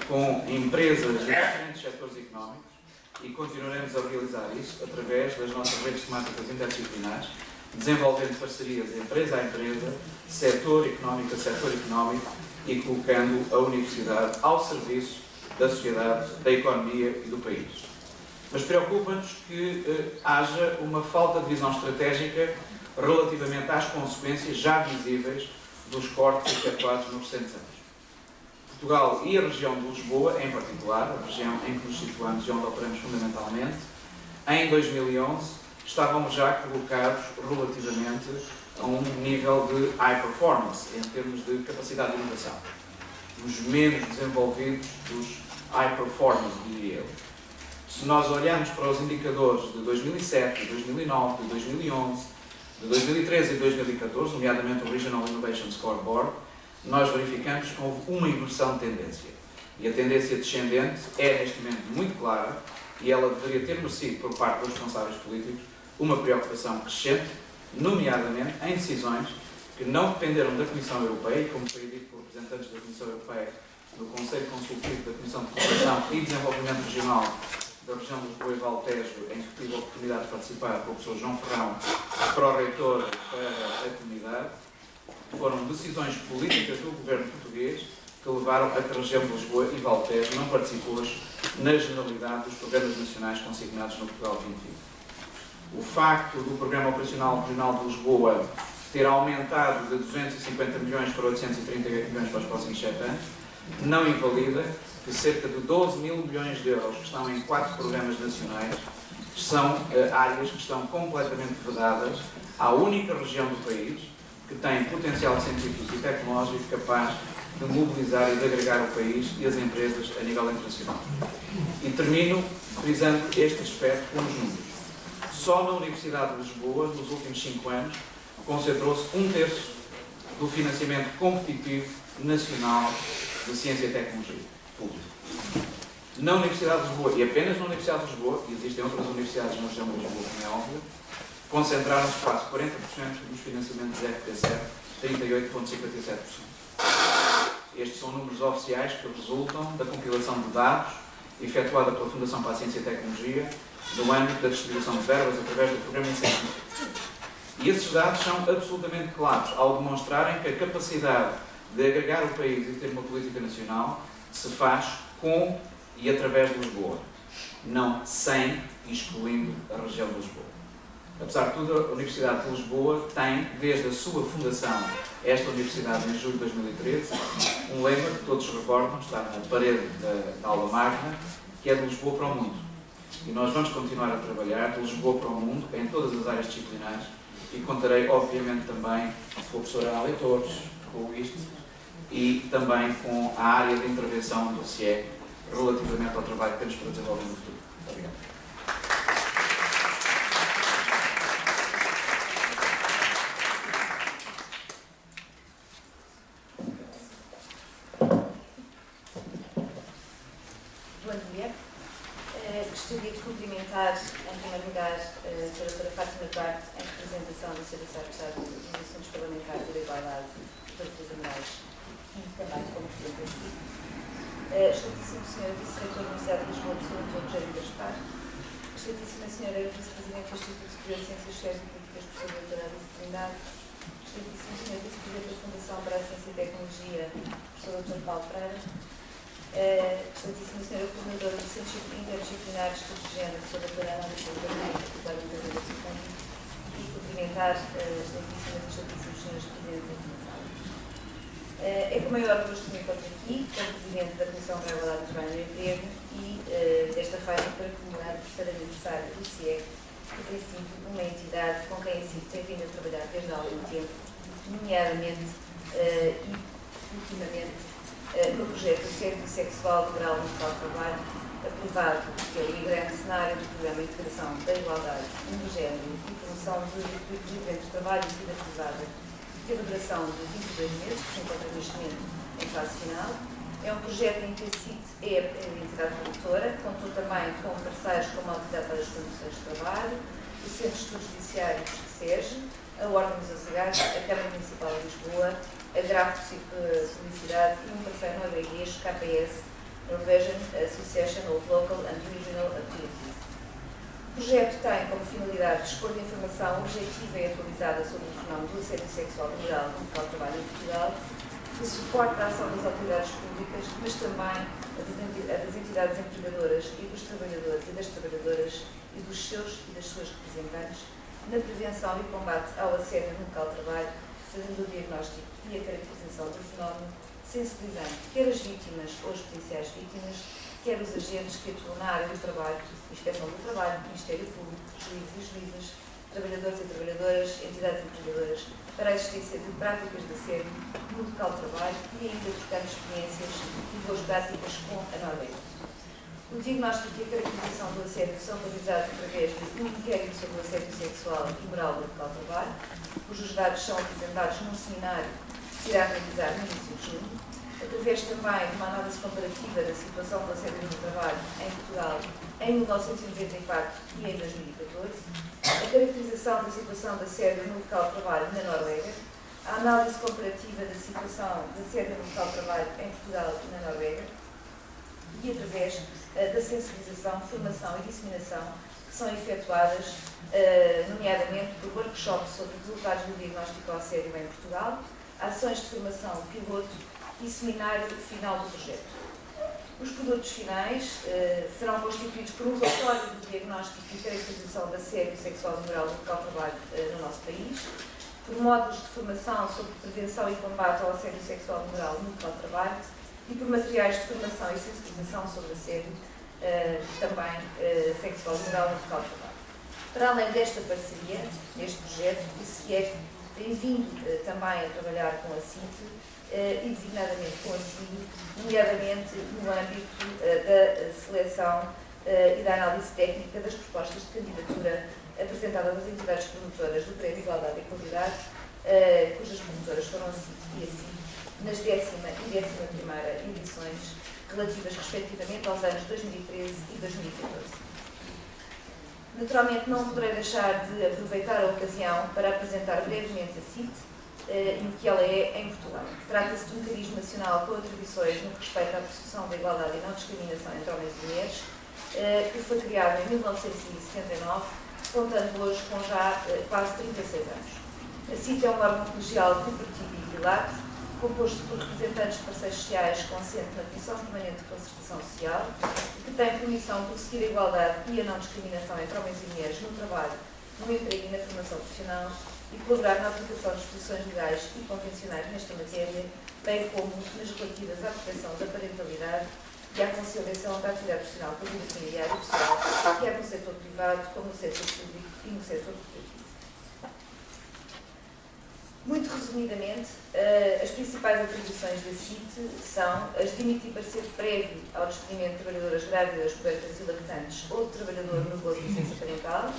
com empresas de diferentes setores económicos, e continuaremos a realizar isso através das nossas redes temáticas interdisciplinares, desenvolvendo parcerias empresa a empresa, setor económico a setor económico, e colocando a universidade ao serviço da sociedade, da economia e do país. Mas preocupa-nos que haja uma falta de visão estratégica relativamente às consequências já visíveis dos cortes efetuados nos recentes anos. Portugal e a região de Lisboa, em particular, a região em que nos situamos e onde operamos fundamentalmente, em 2011 estávamos já colocados relativamente a um nível de high performance, em termos de capacidade de inovação. Os menos desenvolvidos dos high performance, diria eu. Se nós olharmos para os indicadores de 2007, de 2009, de 2011, de 2013 e 2014, nomeadamente o Regional Innovation Scoreboard, nós verificamos que houve uma inversão de tendência. E a tendência descendente é, neste momento, muito clara, e ela deveria ter merecido, por parte dos responsáveis políticos, uma preocupação crescente, nomeadamente em decisões que não dependeram da Comissão Europeia, e como foi dito por representantes da Comissão Europeia no Conselho Consultivo da Comissão de Cooperação e Desenvolvimento Regional da região de Lisboa e Valdo Tejo, em que tive a oportunidade de participar com o professor João Ferrão, pró-reitor para a comunidade. Foram decisões políticas do governo português que levaram a que a região de Lisboa e Valdo Tejo não participou na generalidade dos programas nacionais consignados no Portugal 2020. O facto do Programa Operacional Regional de Lisboa ter aumentado de 250 milhões para 838 milhões para os próximos 7 anos não invalida que cerca de 12 mil milhões de euros que estão em 4 programas nacionais são áreas que estão completamente vedadas à única região do país que tem potencial científico e tecnológico capaz de mobilizar e de agregar o país e as empresas a nível internacional. E termino frisando este aspecto com os números. Só na Universidade de Lisboa, nos últimos 5 anos, concentrou-se 1/3 do financiamento competitivo nacional de ciência e tecnologia público. Na Universidade de Lisboa, e apenas na Universidade de Lisboa, e existem outras universidades na região de Lisboa, como é óbvio, concentraram-se quase 40% dos financiamentos FP7, 38,57%. Estes são números oficiais que resultam da compilação de dados efetuada pela Fundação para a Ciência e Tecnologia no âmbito da distribuição de verbas através do Programa Incentivo. E esses dados são absolutamente claros ao demonstrarem que a capacidade de agregar o país e ter uma política nacional se faz com e através de Lisboa, não sem e excluindo a região de Lisboa. Apesar de tudo, a Universidade de Lisboa tem, desde a sua fundação, esta universidade em julho de 2013, um lema que todos recordam, está na parede da aula magna, que é de Lisboa para o mundo. E nós vamos continuar a trabalhar de Lisboa para o mundo, em todas as áreas disciplinares, e contarei, obviamente, também com a professora Anália Torres, com isto, e também com a área de intervenção do CIE, relativamente ao trabalho que temos para desenvolver no futuro. Muito obrigado. Bom dia. Gostaria de cumprimentar, em primeiro lugar, a doutora Fátima Duarte, em representação do Sr. Secretário dos Assuntos Parlamentares e da Igualdade, Dr. Amarais, e também como presidente da CIP. Excelentíssimo Sr. Vice-Reitor da Universidade de Lisboa, Dr. Rogério Gaspar. Excelentíssima Sra. Vice-Presidente do Instituto Superior de Ciências Sociais e Políticas, Professor Dr. Alice Trindade. Excelentíssimo Sr. Vice-Presidente da Fundação para a Ciência e Tecnologia, Professor Dr. Paulo Pereira. Excelentíssima Sra. Coordenadora do Centro Interdisciplinar de Estudos de Género, Professor Dr. Ana Deputada do seu convite, e cumprimentar excelentíssimas e excelentíssimos senhores Presidentes da Comissão. É com maior gosto que me encontro aqui, como Presidente da Comissão para a Igualdade do Trabalho e do Emprego, e desta feita para comemorar o terceiro aniversário do CIE, que tem sido uma entidade com quem a CIE tem vindo a trabalhar desde há algum tempo, nomeadamente e ultimamente no projeto Assédio Sexual Laboral no Local de Trabalho, aprovado pelo migrante cenário do Programa de Integração da Igualdade do Género e Promoção do Equilíbrio entre Trabalho e Vida Privada, que tem duração de 22 meses, que se encontra neste momento em fase final. É um projeto em que a CIT é a entidade produtora, contou também com parceiros como a Autoridade para as Condições de Trabalho, o Centro de Estudos Judiciários, SERGE, a Ordem dos Advogados, a Câmara Municipal de Lisboa, a Grafos Publicidade e um parceiro norueguês, KPS, Norwegian Association of Local and Regional Activities. O projeto tem como finalidade dispor de informação objetiva e atualizada sobre o fenómeno do assédio sexual laboral no local de trabalho em Portugal, de suporte à ação das autoridades públicas, mas também a das entidades empregadoras e dos trabalhadores e das trabalhadoras e dos seus e das suas representantes na prevenção e combate ao assédio no local de trabalho, fazendo o diagnóstico e a caracterização do fenómeno, sensibilizando quer as vítimas ou as potenciais vítimas, quer os agentes que atuam na área do trabalho, Inspeção do Trabalho, Ministério Público, juízes e juízas, trabalhadores e trabalhadoras, entidades empregadoras, para a existência de práticas de assédio no local de trabalho e ainda trocando experiências e boas práticas com a Noruega. O diagnóstico e a caracterização do assédio são realizados através de um inquérito sobre o assédio sexual e moral no local de trabalho, cujos dados são apresentados num seminário que se irá realizar no início de junho, através também de uma análise comparativa da situação do assédio no trabalho em Portugal em 1994 e em 2014, a caracterização da situação de assédio no local de trabalho na Noruega, a análise comparativa da situação de assédio no local de trabalho em Portugal e na Noruega, e através da sensibilização, formação e disseminação que são efetuadas, nomeadamente por workshops sobre resultados do diagnóstico ao assédio em Portugal, ações de formação piloto e seminário final do projeto. Os produtos finais serão constituídos por um relatório de diagnóstico e caracterização de assédio sexual e moral no local de trabalho no nosso país, por módulos de formação sobre prevenção e combate ao assédio sexual e moral no local de trabalho e por materiais de formação e sensibilização sobre assédio também sexual e moral no local de trabalho. Para além desta parceria, deste projeto, o CIEC tem vindo também a trabalhar com a CIT e designadamente com a CID, nomeadamente no âmbito da seleção e da análise técnica das propostas de candidatura apresentadas às entidades promotoras do Prémio Igualdade e Equalidade, cujas promotoras foram a CIT e a CID, nas 10ª e 11ª edições, relativas respectivamente aos anos 2013 e 2014. Naturalmente, não poderei deixar de aproveitar a ocasião para apresentar brevemente a CIT e o que ela é em Portugal. Trata-se de um mecanismo nacional com atribuições no que respeita à promoção da igualdade e não discriminação entre homens e mulheres, que foi criado em 1979, contando hoje com já quase 36 anos. A CIT é um órgão colegial cooperativo e vigilante, composto por representantes de parceiros sociais com assento na Comissão Permanente de Concertação Social, que tem por missão prosseguir a igualdade e a não discriminação entre homens e mulheres no trabalho, no emprego e na formação profissional e colaborar na aplicação de disposições legais e convencionais nesta matéria, bem como nas relativas à proteção da parentalidade e à conciliação da atividade profissional com a vida familiar e pessoal, quer no setor privado, como no setor público e no setor corporativo. Muito resumidamente, as principais atribuições da CIT são as de emitir parecer prévio ao despedimento de trabalhadoras grávidas, puérperas e lactantes ou de trabalhador no gozo de licença parental,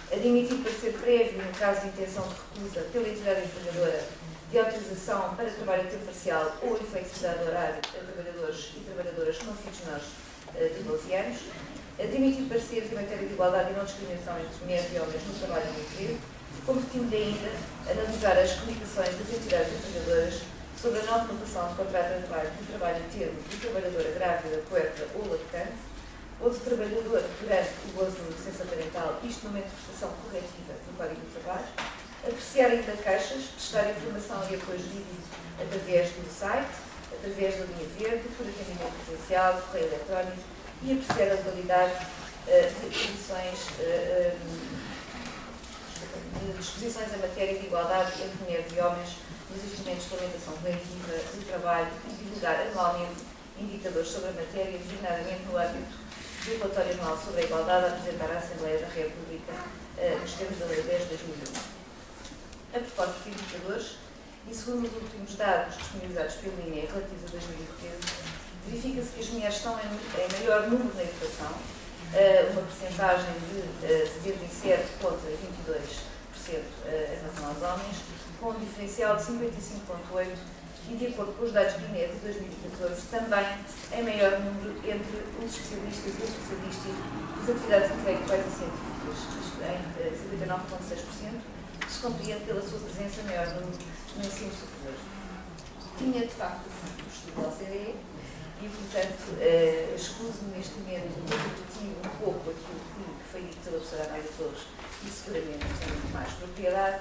a de emitir parecer prévio no caso de intenção de recusa pela entidade empregadora de autorização para trabalho a tempo parcial ou inflexibilidade de horário a trabalhadores e trabalhadoras não filhos menores de 12 anos, a de emitir pareceres em matéria de igualdade e não discriminação entre mulheres e homens no trabalho e no emprego, competindo ainda analisar as comunicações das entidades empregadoras sobre a não renovação de contrato de trabalho em termo de trabalhadora grávida, puérpera ou lactante, ou de trabalhador durante o gozo de licença parental, isto numa interpretação corretiva do Código do Trabalho, apreciar ainda queixas, prestar informação e apoio jurídico através do site, através da linha verde, por atendimento presencial, correio eletrónico e apreciar a legalidade de disposições em matéria de igualdade entre mulheres e homens nos instrumentos de regulamentação coletiva de trabalho e divulgar anualmente indicadores sobre a matéria, designadamente no âmbito do relatório anual sobre a igualdade a apresentar à Assembleia da República nos termos da Lei 10 de 2001. A propósito de indicadores, e segundo os últimos dados disponibilizados pelo INE relativos a 2013, verifica-se que as mulheres estão em maior número na educação, uma percentagem de 77 contra 22% em relação aos homens, com um diferencial de 55,8% e, de acordo com os dados do INE de 2014, também em maior número entre os especialistas e as especialistas das atividades intelectuais e científicas, isto em 59,6%, que se compreende pela sua presença em maior número no ensino superior. Tinha, de facto, o estudo da OCDE e, portanto, escuso-me neste momento de repetir um pouco aquilo que foi dito pela professora Amélia Torres e seguramente tem muito mais propriedade.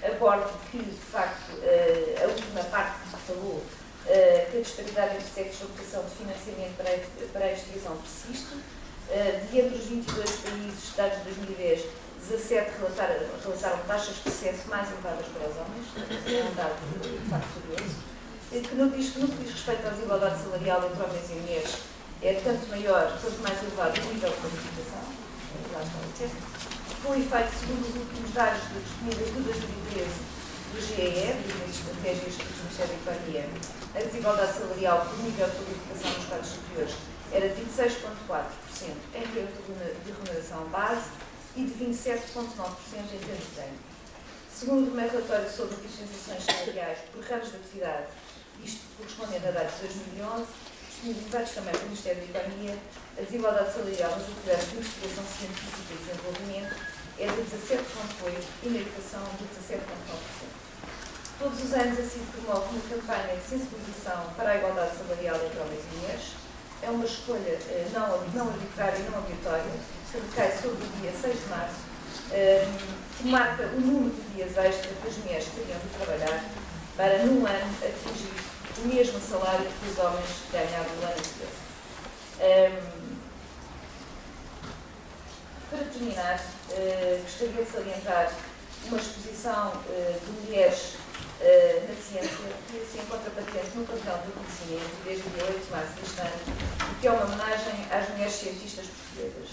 Abordo que, de facto, a última parte que falou, que a disparidade entre sexos na obtenção de financiamento para a investigação persiste. De entre os 22 países, dados de 2010, 17 relataram taxas de sucesso mais elevadas para os homens, é um dado de facto curioso, que no que diz respeito à desigualdade salarial entre homens e mulheres, é tanto maior quanto mais elevado o nível de qualificação, lá está o tempo, com efeito, segundo os últimos dados disponíveis de 2013 do GEE, do Gabinete de Estratégias do Ministério da Economia, a desigualdade salarial por nível de qualificação nos quadros superiores era de 26,4% em termos de remuneração base e de 27,9% em termos de ganho. Segundo o meu relatório sobre diferenciações salariais por ramos de atividade, isto correspondendo a dados de 2011, disponibilizados também pelo Ministério da Economia, a desigualdade salarial nas atividades de investigação científica e desenvolvimento é de 17,8% e na educação de 17,9%. Todos os anos a CID promove uma campanha de sensibilização para a igualdade salarial entre homens e mulheres. É uma escolha não arbitrária e não obrigatória, que recai sobre o dia 6 de março, que marca o número de dias extra que as mulheres teriam de trabalhar para, num ano, atingir o mesmo salário que os homens ganhavam no ano anterior. Para terminar, gostaria de salientar uma exposição de mulheres na ciência que se encontra patente no Pavilhão do Conhecimento desde o dia 8 de março deste ano, e que é uma homenagem às mulheres cientistas portuguesas.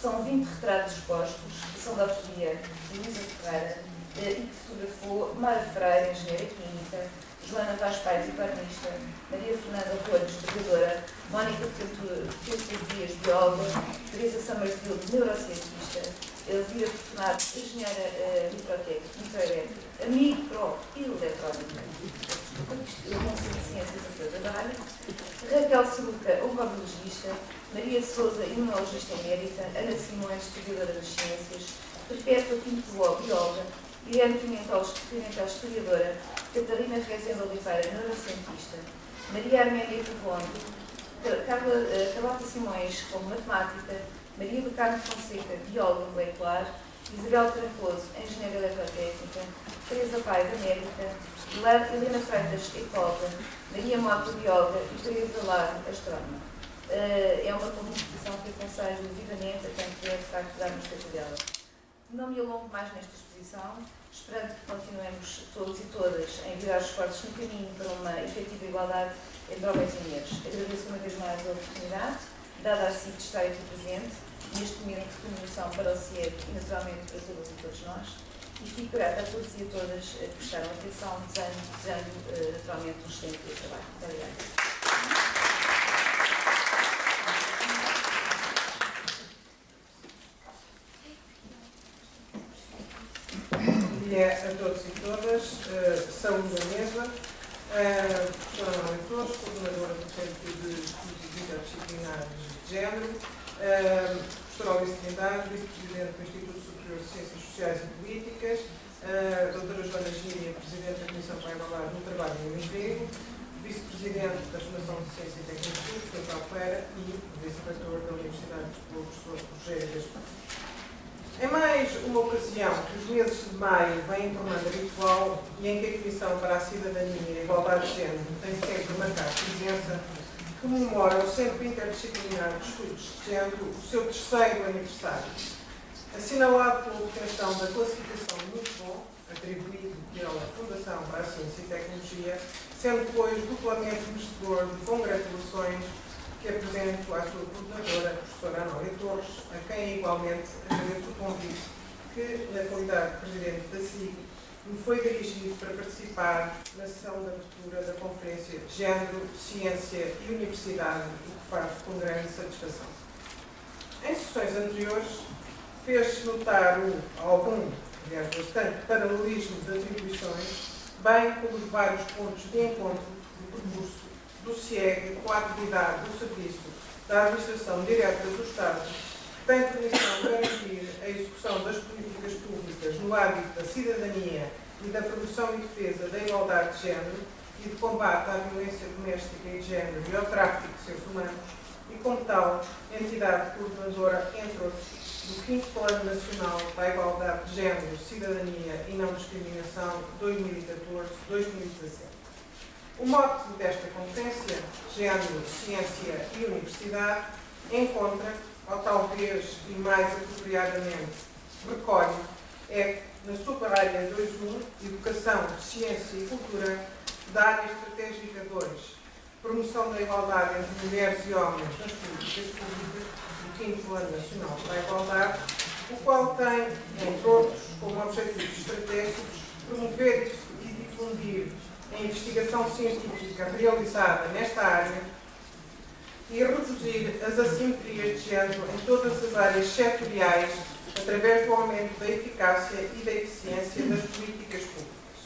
São 20 retratos expostos, que são da autoria de Luísa Ferreira e que fotografou Mara Freire, engenheira química, Joana Vaz Pais, economista, Maria Fernanda Rolhos, historiadora, Mónica Petro Dias, bióloga, Teresa Summersfield, neurocientista, Elvira Fortunato, engenheira microelétrica, micro e eletrónica, de ciências a toda da área, Raquel Saluca, oncologista, Maria Sousa, imunologista emérita, Ana Simões, historiadora das ciências, Perpétua Pinto bióloga, Irene Pimentel, historiadora, Catarina Rezende Oliveira, neurocientista, Maria Arménia Carbondo, Carlota Simões, como matemática, Maria do Carmo Fonseca, bióloga molecular, Isabel Trancoso, engenheira eletrotécnica, Teresa Paiva, médica, Helena Freitas, ecóloga, Maria Mota, bióloga e Teresa Lar, astrónoma. É uma competição que aconselho vivamente a quem quer, de facto, dar-nos conta dela. Não me alongo mais nesta exposição, esperando que continuemos todos e todas a enviar esforços no caminho para uma efetiva igualdade entre homens e mulheres. Agradeço uma vez mais a oportunidade, dada a SIC de estar aqui presente, neste momento de comemoração para o CIEC e naturalmente para todas e todos nós, e fico grata a todos e a todas que prestaram atenção, desejando naturalmente um excelente trabalho. Muito obrigada. A todos e todas, saúde da mesa, professora Amália Torres, coordenadora do Centro de Estudos Interdisciplinares de Género, professora Alice Trindade, vice-presidente do Instituto Superior de Ciências Sociais e Políticas, doutora Joana Gíria, presidente da Comissão para a Igualdade no Trabalho e no Emprego, vice-presidente da Fundação de Ciência e Tecnologia, professor Calpeira, e vice-reitor da Universidade de Lisboa, professor Rogério Gaspar. É mais uma ocasião que os meses de maio vêm tornando habitual e em que a Comissão para a Cidadania e a Igualdade de Género tem sempre marcado presença, comemora o Centro Interdisciplinar de Estudos de Género o seu 3º aniversário. Assinalado pela obtenção da classificação muito bom, atribuído pela Fundação para a Ciência e Tecnologia, sendo depois duplamente merecedor de congratulações que apresento à sua coordenadora, a professora Amália Torres, a quem igualmente agradeço o convite que, na qualidade de presidente da SIG, me foi dirigido para participar na sessão de abertura da Conferência de Género, Ciência e Universidade, o que faço com grande satisfação. Em sessões anteriores, fez-se notar aliás, bastante paralelismo de atribuições, bem como os vários pontos de encontro do percurso do CIEG com a atividade do Serviço da Administração Direta do Estado, que tem por missão garantir a execução das políticas públicas no âmbito da cidadania e da promoção e defesa da igualdade de género e de combate à violência doméstica e de género e ao tráfico de seres humanos, e como tal, entidade coordenadora, entre outros, do 5º Plano Nacional para a Igualdade de Género, Cidadania e Não Discriminação 2014-2017. O mote desta conferência, Género, Ciência e Universidade, encontra, ou talvez e mais apropriadamente recolhe, na sub-área 2.1, Educação, Ciência e Cultura, da área estratégica 2, Promoção da Igualdade entre Mulheres e Homens nas Políticas Públicas, do 5º Plano Nacional para a Igualdade, o qual tem, entre outros, como objetivos estratégicos, promover e difundir a investigação científica realizada nesta área e reduzir as assimetrias de género em todas as áreas setoriais através do aumento da eficácia e da eficiência das políticas públicas.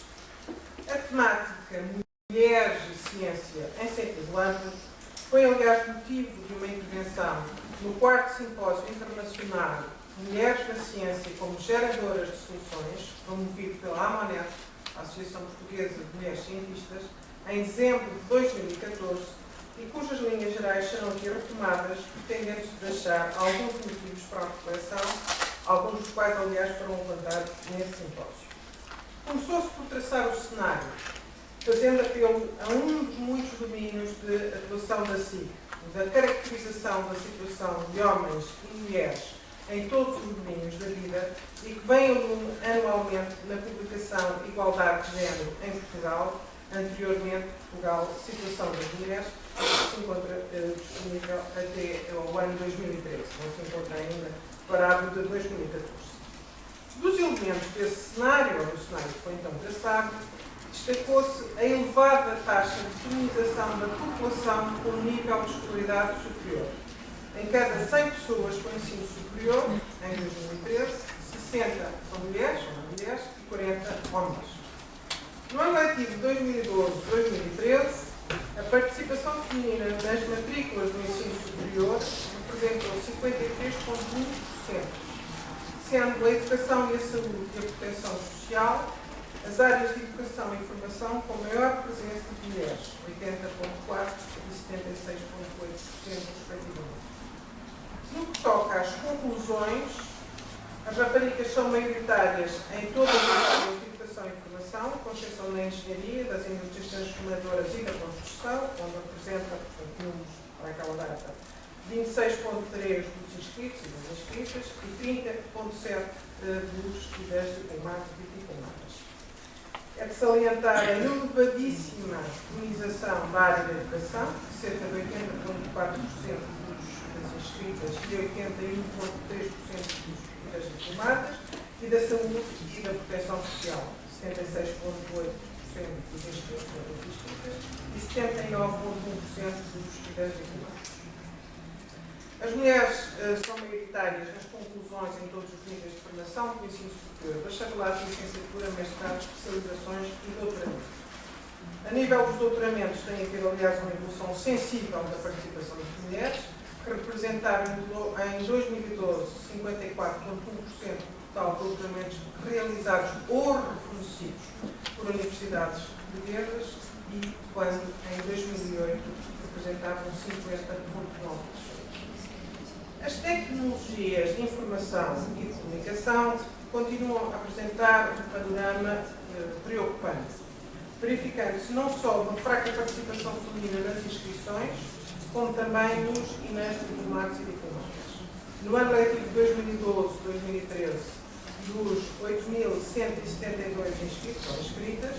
A temática Mulheres e Ciência em sentido amplo foi, aliás, motivo de uma intervenção no 4º Simpósio Internacional Mulheres na Ciência como Geradoras de Soluções, promovido pela AMONET, a Associação Portuguesa de Mulheres Cientistas, em dezembro de 2014, e cujas linhas gerais serão aqui retomadas, pretendendo-se deixar alguns motivos para a reflexão, alguns dos quais, aliás, foram levantados nesse simpósio. Começou-se por traçar o cenário, fazendo apelo a um dos muitos domínios de atuação da SIC, da caracterização da situação de homens e mulheres em todos os domínios da vida e que vem ao lume anualmente na publicação Igualdade de Género em Portugal, anteriormente Portugal, Situação das Mulheres, que se encontra disponível até ao ano 2013, não se encontra ainda parado de 2014. Dos elementos desse cenário, ou do cenário que foi então traçado, destacou-se a elevada taxa de feminização da população com nível de escolaridade superior. Em cada 100 pessoas com ensino superior, em 2013, 60 são mulheres e 40 homens. No ano letivo 2012-2013, a participação feminina nas matrículas do ensino superior representou 53,1%, sendo a educação e a saúde e a proteção social as áreas de educação e formação com maior presença de mulheres, 80,4% e 76,8% respectivamente. No que toca às conclusões, as raparigas são maioritárias em todas as áreas de educação e formação, com exceção da engenharia, das indústrias transformadoras e da construção, onde representa, portanto, números para aquela data, 26,3% dos inscritos e das inscritas e 30,7% dos e das diplomados e diplomadas. É de salientar a elevadíssima feminização da área da educação, cerca de 80,4% das inscritas e 81,3% das diplomadas, e da saúde e da proteção social, 76,8% dos inscritos e das inscritas e 79,1% dos e das diplomadas. As mulheres são maioritárias nas conclusões em todos os níveis de formação do ensino superior, bacharelato, licenciatura, mestrado, especializações e doutoramento. A nível dos doutoramentos tem havido, aliás, uma evolução sensível da participação das mulheres, que representaram em 2012 54,1% do total de doutoramentos realizados ou reconhecidos por universidades portuguesas e, quando em 2008 representavam 50,9%. As tecnologias de informação e de comunicação continuam a apresentar um panorama preocupante, verificando-se não só uma fraca participação feminina nas inscrições, como também nos e nas diplomados e diplomatas. No ano letivo 2012-2013, dos 8.172 inscritos ou inscritas,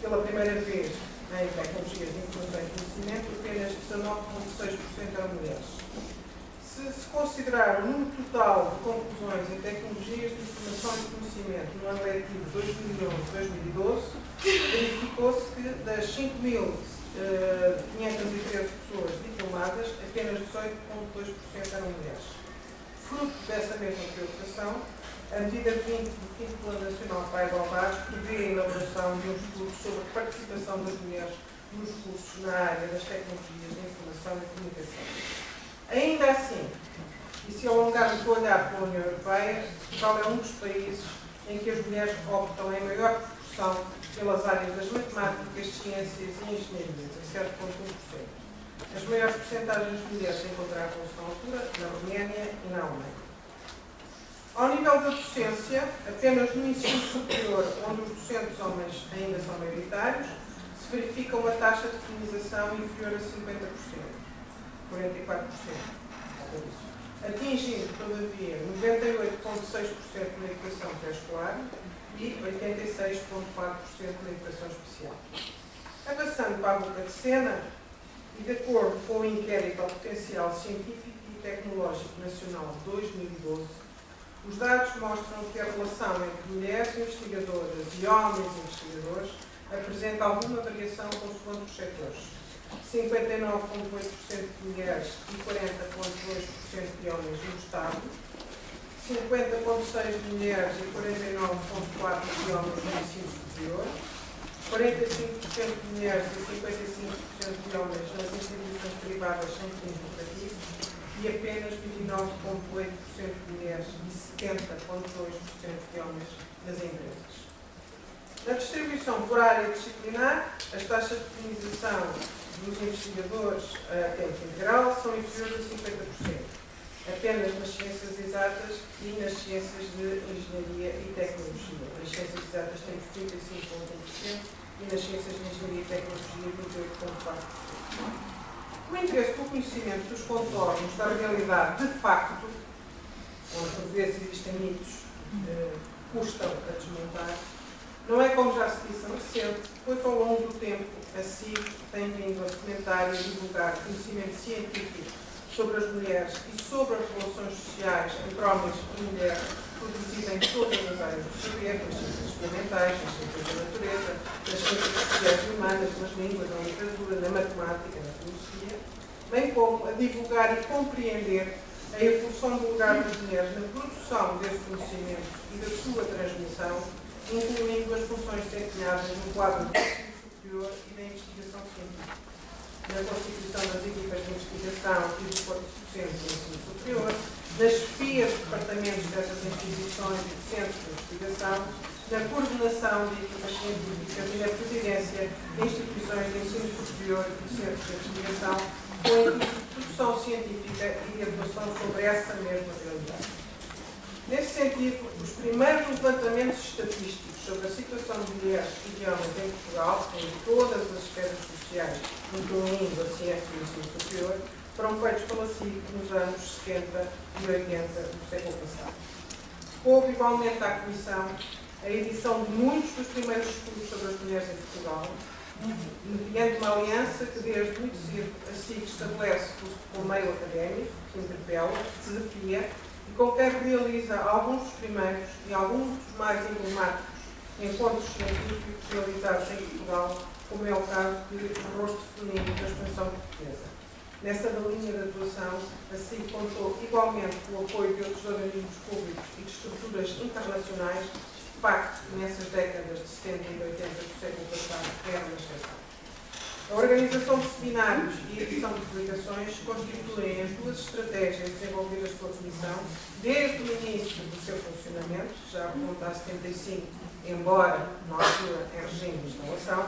pela primeira vez em tecnologias de informação e conhecimento, apenas 19,6% eram mulheres. Se considerar o número total de conclusões em tecnologias de informação e conhecimento no ano letivo 2011-2012, verificou-se que das 5.513 pessoas diplomadas, apenas 18,2% eram mulheres. Fruto dessa mesma preocupação, a medida 20 do 5º Plano Nacional para a Igualdade prevê a elaboração de um estudo sobre a participação das mulheres nos cursos na área das tecnologias de informação e comunicação. Ainda assim, e se alongarmos o olhar para a União Europeia, Portugal é um dos países em que as mulheres optam em maior proporção pelas áreas das matemáticas, ciências e engenharias, a 7,1%. As maiores percentagens de mulheres encontravam-se na altura na Roménia e na Alemanha. Ao nível da docência, apenas no ensino superior, onde os docentes homens ainda são maioritários, se verifica uma taxa de feminização inferior a 50%. 44%, atingindo, todavia, 98,6% na educação pré-escolar e 86,4% na educação especial. Avançando para a boca de cena, e de acordo com o Inquérito ao Potencial Científico e Tecnológico Nacional de 2012, os dados mostram que a relação entre mulheres investigadoras e homens investigadores apresenta alguma variação consoante os setores. 59,8% de mulheres e 40,2% de homens no Estado, 50,6% de mulheres e 49,4% de homens no ensino superior, 45% de mulheres e 55% de homens nas instituições privadas sem fins lucrativos e apenas 29,8% de mulheres e 70,2% de homens nas empresas. Na distribuição por área disciplinar, as taxas de feminização dos investigadores a tempo integral são inferiores a 50%, apenas nas ciências exatas e nas ciências de engenharia e tecnologia. Nas ciências exatas temos 35,1% e nas ciências de engenharia e tecnologia 28,4%. O interesse pelo conhecimento dos contornos da realidade de facto, onde por vezes existem mitos, custam a desmontar, Não é, como já se disse, recente, pois ao longo do tempo a CIG tem vindo a documentar e a divulgar conhecimento científico sobre as mulheres e sobre as relações sociais entre homens e mulheres, produzido em todas as áreas do saber, nas ciências experimentais, nas ciências da natureza, nas ciências sociais e humanas, nas línguas, na literatura, na matemática, na filosofia, bem como a divulgar e compreender a evolução do lugar das mulheres na produção desse conhecimento e da sua transmissão, incluindo as funções desempenhadas no quadro do ensino superior e da investigação científica, na constituição das equipas de investigação e dos corpos docentes do ensino superior, nas chefias de departamentos dessas instituições e de centros de investigação, na coordenação de equipas científicas e na presidência de instituições de ensino superior e de centros de investigação, com a equipe de produção científica e de atuação sobre essa mesma realidade. Nesse sentido, os primeiros levantamentos estatísticos sobre a situação de mulheres e de homens em Portugal, em todas as esferas sociais, incluindo a ciência e o ensino superior, foram feitos pela CIG nos anos 70 e 80 do século passado. Houve igualmente à Comissão a edição de muitos dos primeiros estudos sobre as mulheres em Portugal, mediante uma aliança que desde muito cedo a SIG estabelece com o meio académico, que interpela, que desafia e com quem realiza alguns dos primeiros e alguns dos mais emblemáticos encontros científicos realizados em Portugal, como é o caso de O Rosto Feminino da Expansão Portuguesa. Nessa linha de atuação, a SIG contou igualmente com o apoio de outros organismos públicos e de estruturas internacionais. De facto, nessas décadas de 70 e 80 do século passado, era uma exceção. A organização de seminários e a edição de publicações constituem as duas estratégias desenvolvidas pela Comissão desde o início do seu funcionamento, já remonta a 75, embora na altura em regime de instalação,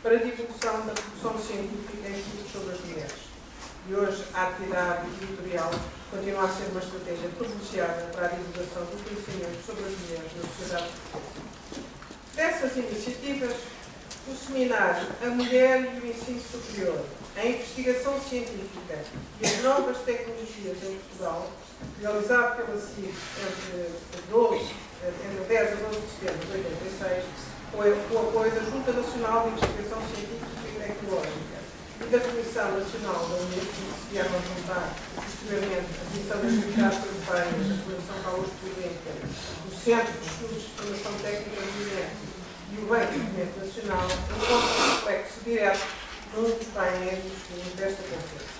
para a divulgação da produção científica em estudos sobre as mulheres. E hoje a atividade editorial continua a ser uma estratégia privilegiada para a divulgação do conhecimento sobre as mulheres na sociedade portuguesa. Dessas iniciativas, o seminário A Mulher e o Ensino Superior, a Investigação Científica e as Novas Tecnologias em Portugal, realizado pela CIG entre 10 a 12 de setembro de 86, com o apoio da Junta Nacional de Investigação Científica e Tecnológica e da Comissão Nacional da Unesco, que vieram a juntar posteriormente a Comissão das Atividades Europeias, a Fundação Carlos Prudente, o Centro de Estudos de Formação Técnica do INEP e o Banco de Fomento Nacional, encontram reflexo direto num dos painéis desta conferência.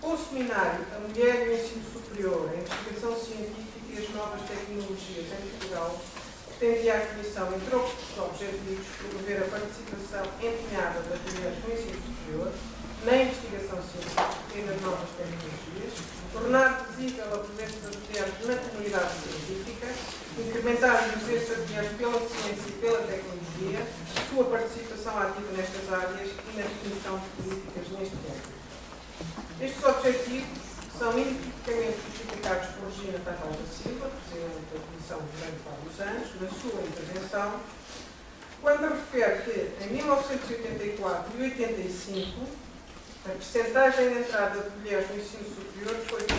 Com o seminário A Mulher e o Ensino Superior, a Investigação Científica e as Novas Tecnologias em Portugal, pretendia a Comissão, entre outros objetivos, promover a participação empenhada das mulheres no ensino superior, na investigação científica e nas novas tecnologias, tornar visível a presença das mulheres na comunidade científica, incrementar o interesse das mulheres pela ciência e pela tecnologia, sua participação ativa nestas áreas e na definição de políticas neste campo. Estes objetivos são inequivocamente justificados por Regina Tavares da Silva, Presidente da Comissão durante vários anos, na sua intervenção, quando refere que em 1984 e 85 a percentagem de entrada de mulheres no ensino superior foi de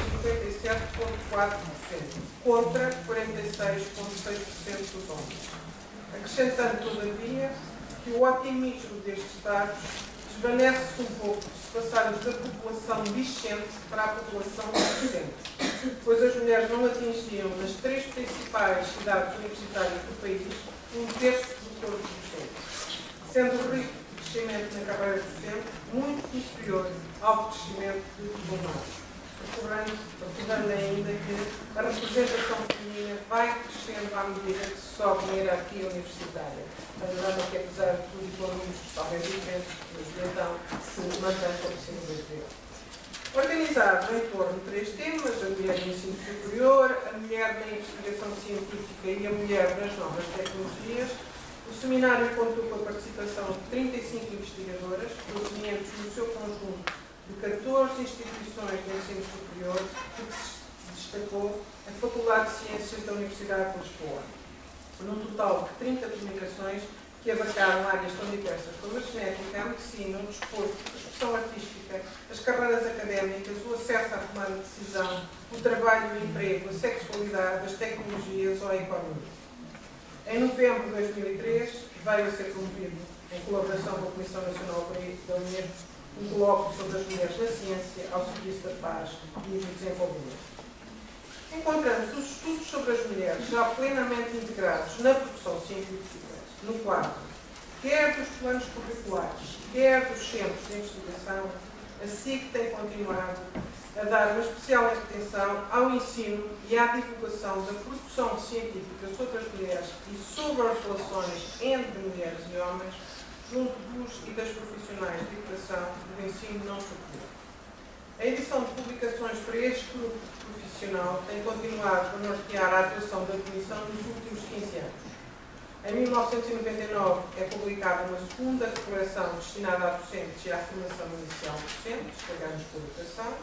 57,4%, contra 46,6% dos homens. Acrescentando, todavia, que o otimismo destes dados desvanece-se um pouco se passarmos da população discente para a população adolescente, pois as mulheres não atingiam nas 3 principais cidades universitárias do país 1/3 do corpo docente, sendo o ritmo de crescimento na carreira docente muito inferior ao crescimento de diplomados. Recordando ainda que a representação feminina vai crescendo à medida que se sobe na hierarquia universitária. Panorama que, apesar de tudo, com números talvez diferentes, então se mantém como se desenvolveu. Organizado em torno de 3 temas: a mulher no ensino superior, a mulher na investigação científica e a mulher nas novas tecnologias, o seminário contou com a participação de 35 investigadoras, provenientes no seu conjunto de 14 instituições de ensino superior, que se destacou a Faculdade de Ciências da Universidade de Lisboa, num total de 30 comunicações que abarcaram áreas tão diversas como a genética, a medicina, o desporto, a expressão artística, as carreiras académicas, o acesso à tomada de decisão, o trabalho e o emprego, a sexualidade, as tecnologias ou a economia. Em novembro de 2003, veio a ser promovido, em colaboração com a Comissão Nacional da União, um colóquio sobre as mulheres na ciência ao serviço da paz e do desenvolvimento. Encontramos os estudos sobre as mulheres já plenamente integrados na produção científica, no quadro, quer dos planos curriculares, quer dos centros de investigação. A SIC tem continuado a dar uma especial atenção ao ensino e à divulgação da produção científica sobre as mulheres e sobre as relações entre mulheres e homens junto dos e das profissionais de educação do ensino não superior. A edição de publicações para este grupo profissional tem continuado a nortear a atuação da Comissão nos últimos 15 anos. Em 1999 é publicada uma segunda declaração destinada a docentes e à formação inicial de docentes, pagamos por educação.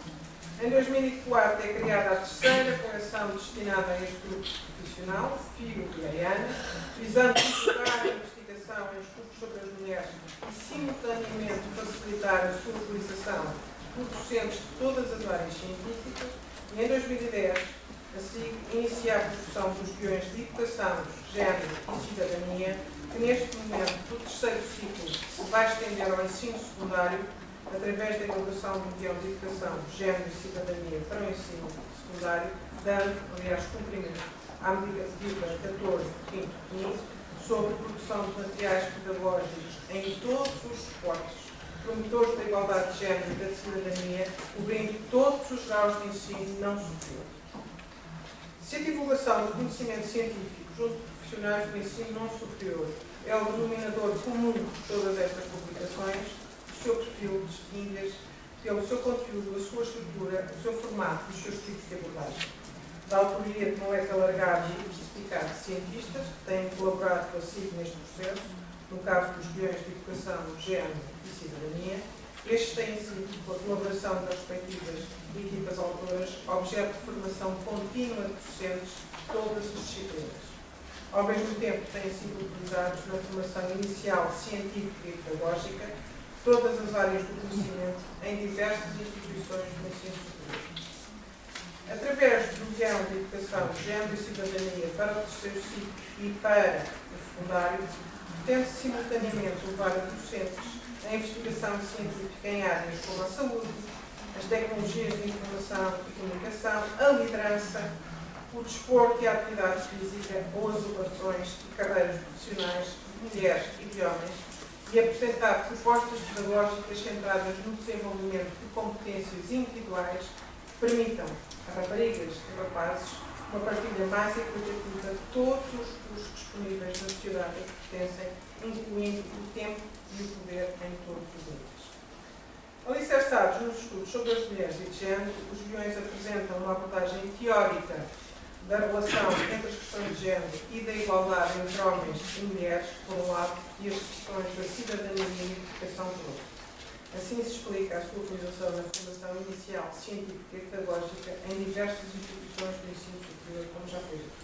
Em 2004 é criada a terceira declaração destinada a este grupo profissional, FIO e AIANA, visando divulgar a investigação em estudos sobre as mulheres e, simultaneamente, facilitar a sua utilização por docentes de todas as áreas científicas. E em 2010, a SIG inicia a produção dos guiões de educação, género e cidadania, que neste momento do terceiro ciclo se vai estender ao ensino secundário, através da elaboração do guião de educação, género e cidadania para o ensino secundário, dando, aliás, cumprimento à medida pedida 14 de 5 sobre produção de materiais pedagógicos em todos os suportes, promotores da igualdade de género e da cidadania, cobrindo todos os graus de ensino não superior. Se a divulgação do conhecimento científico junto de profissionais do ensino não superior é o denominador comum de todas estas publicações, o seu perfil distingue-as pelo seu conteúdo, a sua estrutura, o seu formato e os seus tipos de abordagem. Da autoria de um leque alargado e diversificado de cientistas que têm colaborado com a SIG neste processo, no caso dos guiões de educação, género e cidadania, estes têm sido, com a colaboração das respectivas equipas autoras, objeto de formação contínua de docentes de todas as disciplinas. Ao mesmo tempo, têm sido utilizados na formação inicial científica e pedagógica de todas as áreas do conhecimento em diversas instituições do ensino superior. Através do guião de educação, género e cidadania para o terceiro ciclo e para o secundário, pretende-se simultaneamente levar a docentes a investigação científica em áreas como a saúde, as tecnologias de informação e comunicação, a liderança, o desporto e a atividade física ou as ocupações de carreiras profissionais de mulheres e de homens e apresentar propostas pedagógicas centradas no desenvolvimento de competências individuais que permitam a raparigas e rapazes uma partilha mais equitativa de todos os recursos disponíveis na sociedade a que pertencem, incluindo o tempo e o poder em todos os níveis. Alicerçados nos estudos sobre as mulheres e de género, os guiões apresentam uma abordagem teórica da relação entre as questões de género e da igualdade entre homens e mulheres, por um lado, e as questões da cidadania e educação, por outro. Assim se explica a sua utilização na formação inicial, científica e pedagógica em diversas instituições do ensino superior, como já foi dito.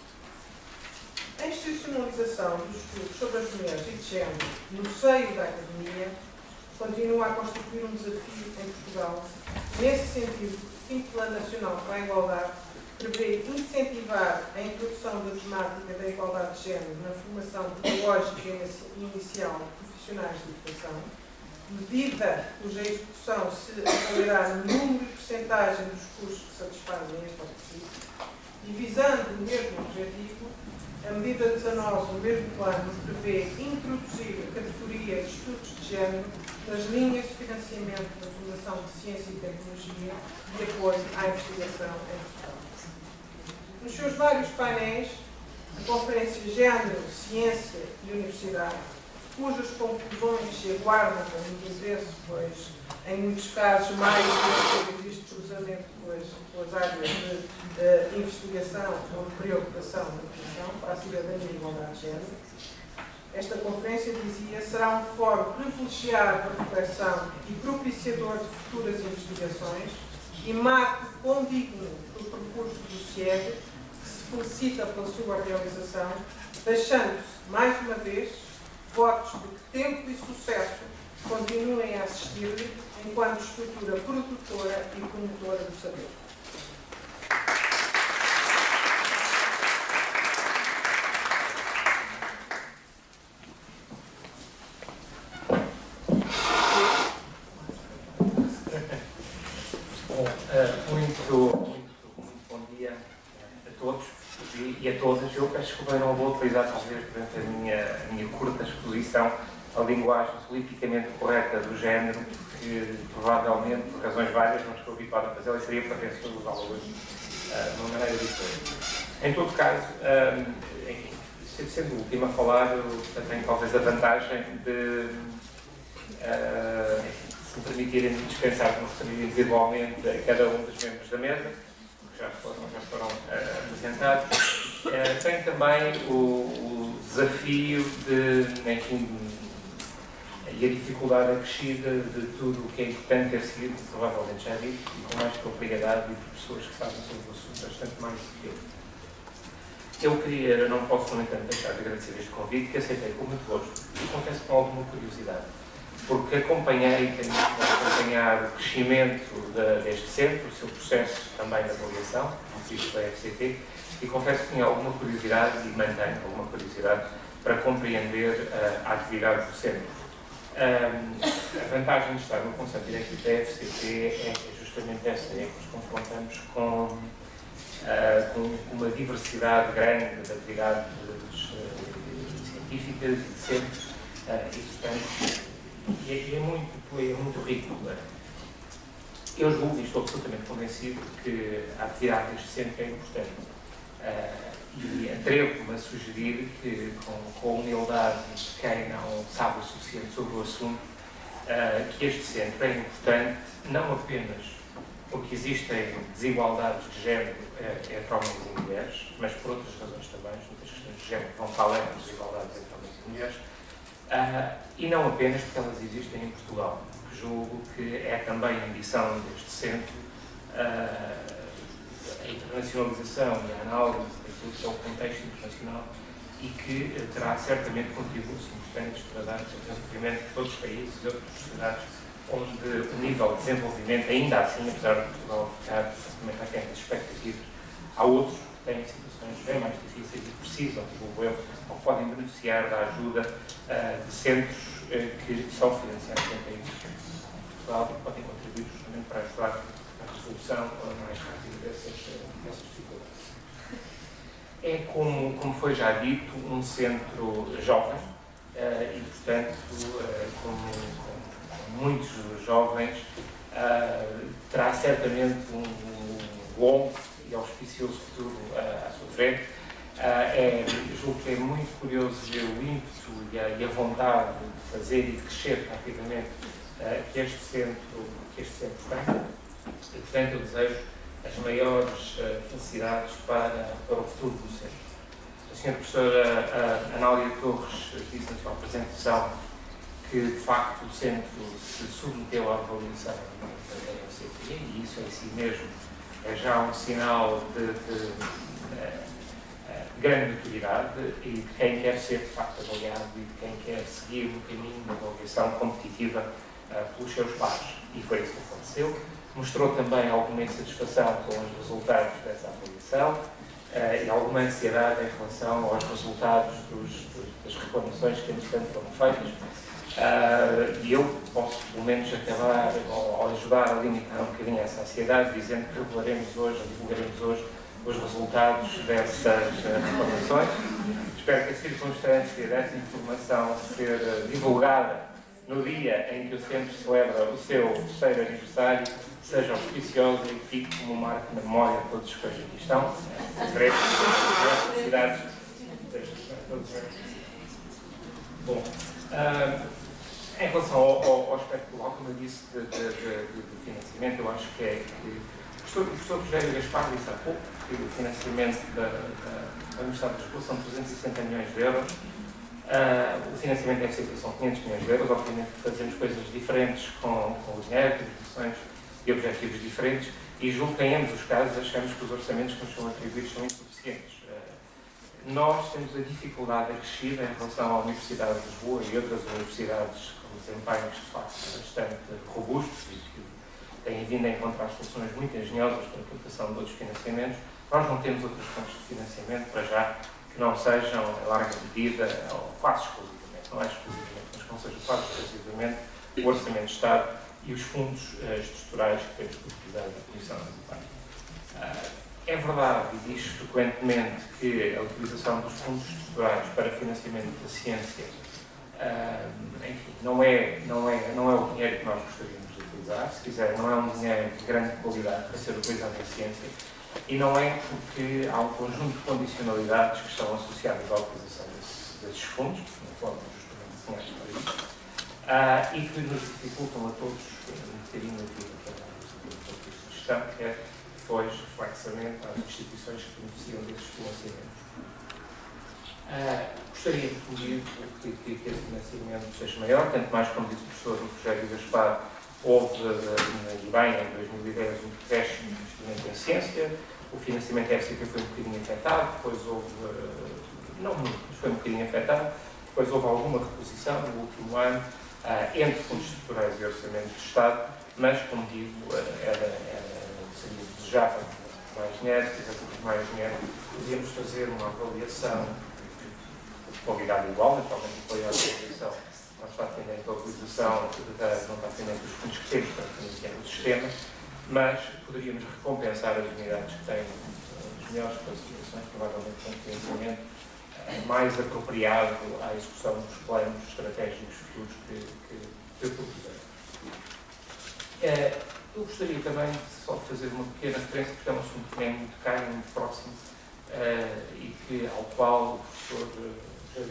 A institucionalização dos estudos sobre as mulheres e de género no seio da academia continua a constituir um desafio em Portugal. Nesse sentido, o 5º Plano Nacional para a Igualdade prevê incentivar a introdução da temática da igualdade de género na formação pedagógica inicial de profissionais de educação, medida cuja execução se avaliará no número e percentagem dos cursos que satisfazem este objetivo, e visando o mesmo objetivo, a medida 19 do mesmo plano prevê introduzir a categoria de estudos de género nas linhas de financiamento da Fundação de Ciência e Tecnologia de apoio à investigação em Portugal. Nos seus vários painéis, a Conferência Género, Ciência e Universidade, cujas conclusões se aguardam com muito interesse, pois, em muitos casos, mais existe cruzamento com as áreas de investigação ou de preocupação da educação para a cidadania e igualdade de género. Esta conferência, dizia, será um fórum privilegiado de reflexão e propiciador de futuras investigações e marco condigno do percurso do CIEG, que se felicita pela sua realização, deixando-se, mais uma vez, votos de que tempo e sucesso continuem a assistir-lhe enquanto estrutura produtora e promotora do saber. e a todas. Eu peço desculpa, eu não vou utilizar talvez durante a minha curta exposição a linguagem politicamente correta do género, que provavelmente, por razões várias, não estou habituado a fazê-la e seria pretensioso usá-la hoje de uma maneira diferente. Em todo caso, enfim, sendo o último a falar, eu tenho talvez a vantagem de, se me permitirem dispensar de me referir individualmente a cada um dos membros da mesa, que já foram apresentados. Tenho também o desafio de, enfim, e a dificuldade acrescida de tudo o que é importante ter sido, provavelmente já dito, e com mais propriedade e por pessoas que sabem sobre o assunto bastante mais do que eu. Eu não posso, no entanto, deixar de agradecer este convite, que aceitei com muito gosto e confesso com alguma curiosidade, porque acompanhei, tenho acompanhado o crescimento deste centro, o seu processo também de avaliação, visto da FCT, e confesso que tinha alguma curiosidade e mantenho alguma curiosidade para compreender a atividade do centro. A vantagem de estar no Conselho Diretivo da FCT é justamente essa, é que nos confrontamos com uma diversidade grande de atividades científicas e de centros, e portanto é muito rico. Eu julgo e estou absolutamente convencido que a atividade deste centro é importante. E atrevo-me a sugerir que, com a humildade de quem não sabe o suficiente sobre o assunto, que este centro é importante não apenas porque existem desigualdades de género entre homens e mulheres, mas por outras razões também, muitas questões de género vão para além das desigualdades entre homens e mulheres, e não apenas porque elas existem em Portugal, porque julgo que é também a ambição deste centro a internacionalização e a análise daquilo que é o contexto internacional e que terá certamente contributos importantes para dar o desenvolvimento de todos os países e outras sociedades onde o nível de desenvolvimento, ainda assim, apesar de Portugal ficar também aquém das expectativas, há outros que têm situações bem mais difíceis e precisam, digo eu, ou podem beneficiar da ajuda de centros que são financiados em países de Portugal e podem contribuir justamente para ajudar a resolução mais rápida dessas dificuldades. É, como foi já dito, um centro jovem e, portanto, com muitos jovens, terá certamente um longo e auspicioso futuro à sua frente. Julgo que é muito curioso ver o ímpeto e a vontade de fazer e de crescer rapidamente que este centro tem. E, portanto, eu desejo as maiores felicidades para o futuro do centro. A senhora professora Anália Torres disse na sua apresentação que, de facto, o centro se submeteu à avaliação da FCT e isso em si mesmo é já um sinal de grande maturidade e de quem quer ser, de facto, avaliado e de quem quer seguir no caminho da avaliação competitiva pelos seus pares. E foi isso que aconteceu. Mostrou também alguma insatisfação com os resultados dessa avaliação e alguma ansiedade em relação aos resultados das reclamações que, entretanto, foram feitas. E eu posso, pelo menos, acabar ou ajudar a limitar um bocadinho essa ansiedade, dizendo que divulgaremos hoje os resultados dessas reclamações. Espero que a circunstância dessa informação ser divulgada no dia em que o centro celebra o seu 3º aniversário seja auspiciosa e fique como marco na memória de todos os que hoje aqui estão. Breve, felicidades. Bom, em relação ao aspecto global, como eu disse, de financiamento, eu acho que o professor Rogério Gaspar disse há pouco que o financiamento da Universidade de Lisboa são 360 milhões de euros. O financiamento deve ser são 500 milhões de euros. Obviamente que fazemos coisas diferentes com o dinheiro, temos missões e objetivos diferentes, e julgo que em ambos os casos achamos que os orçamentos que nos são atribuídos são insuficientes. Nós temos a dificuldade acrescida em relação à Universidade de Lisboa e outras universidades com desempenhos de facto bastante robustos e que têm vindo a encontrar soluções muito engenhosas para a captação de outros financiamentos. Nós não temos outras fontes de financiamento para já que não sejam, em larga medida, ou quase exclusivamente, não é exclusivamente, mas que não sejam quase exclusivamente o Orçamento de Estado e os fundos estruturais que temos utilizado da Comissão Europeia. É verdade, e diz frequentemente que a utilização dos fundos estruturais para financiamento da ciência, enfim, não é o dinheiro que nós gostaríamos de utilizar, se quiser, não é um dinheiro de grande qualidade para ser utilizado na ciência, e não é porque há um conjunto de condicionalidades que estão associadas à utilização desses fundos, que não foram justamente desenhados para isso, e que nos dificultam a todos um bocadinho a vida para o ponto de vista de gestão, quer depois, reflexamente, às instituições que beneficiam desses financiamentos. Gostaria de pedir que esse financiamento seja maior, tanto mais, como disse o professor Rogério Gaspar, houve, e bem, em 2010, um decréscimo de investimento em ciência, o financiamento da FCP foi um bocadinho afetado, depois houve, não muito, mas foi um bocadinho afetado, depois houve alguma reposição no último ano, entre fundos estruturais e orçamento de Estado, mas, como digo, seria desejável mais dinheiro, se tivéssemos mais dinheiro, podíamos fazer uma avaliação de qualidade igual, naturalmente a qualidade da avaliação não está dependente da utilização, não está dependente dos fundos que temos para financiar o sistema, mas poderíamos recompensar as unidades que têm as melhores classificações, provavelmente com financiamento mais apropriado à execução dos planos estratégicos futuros que propuseram. Eu gostaria também só de fazer uma pequena referência, porque é um assunto que é muito caro, muito próximo, e ao qual o professor José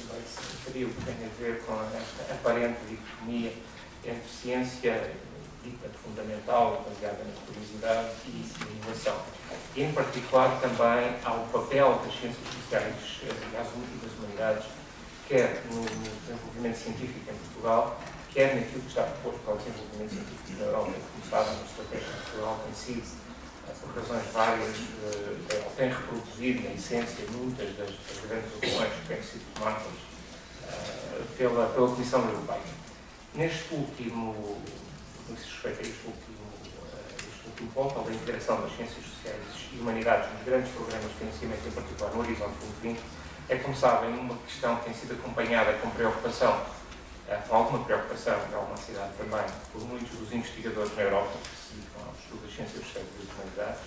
também se referiu, que tem a ver com esta aparente dicotomia entre ciência dita fundamental, baseada na curiosidade e inovação. E, em particular, também ao papel das ciências sociais e das humanidades, quer no desenvolvimento científico em Portugal, quer naquilo que está proposto para o desenvolvimento científico na Europa. Como sabem, a estratégia de Portugal tem sido, por razões várias, tem reproduzido, na essência, muitas das grandes opções que têm sido tomadas pela Comissão Europeia. Neste último, no que se respeita a este último ponto, a integração das ciências sociais e humanidades nos grandes programas de financiamento, em particular no Horizonte 2020, é, como sabem, uma questão que tem sido acompanhada com preocupação, com alguma preocupação, em alguma cidade também, por muitos dos investigadores na Europa que se dedicam ao estudo das ciências sociais e das humanidades,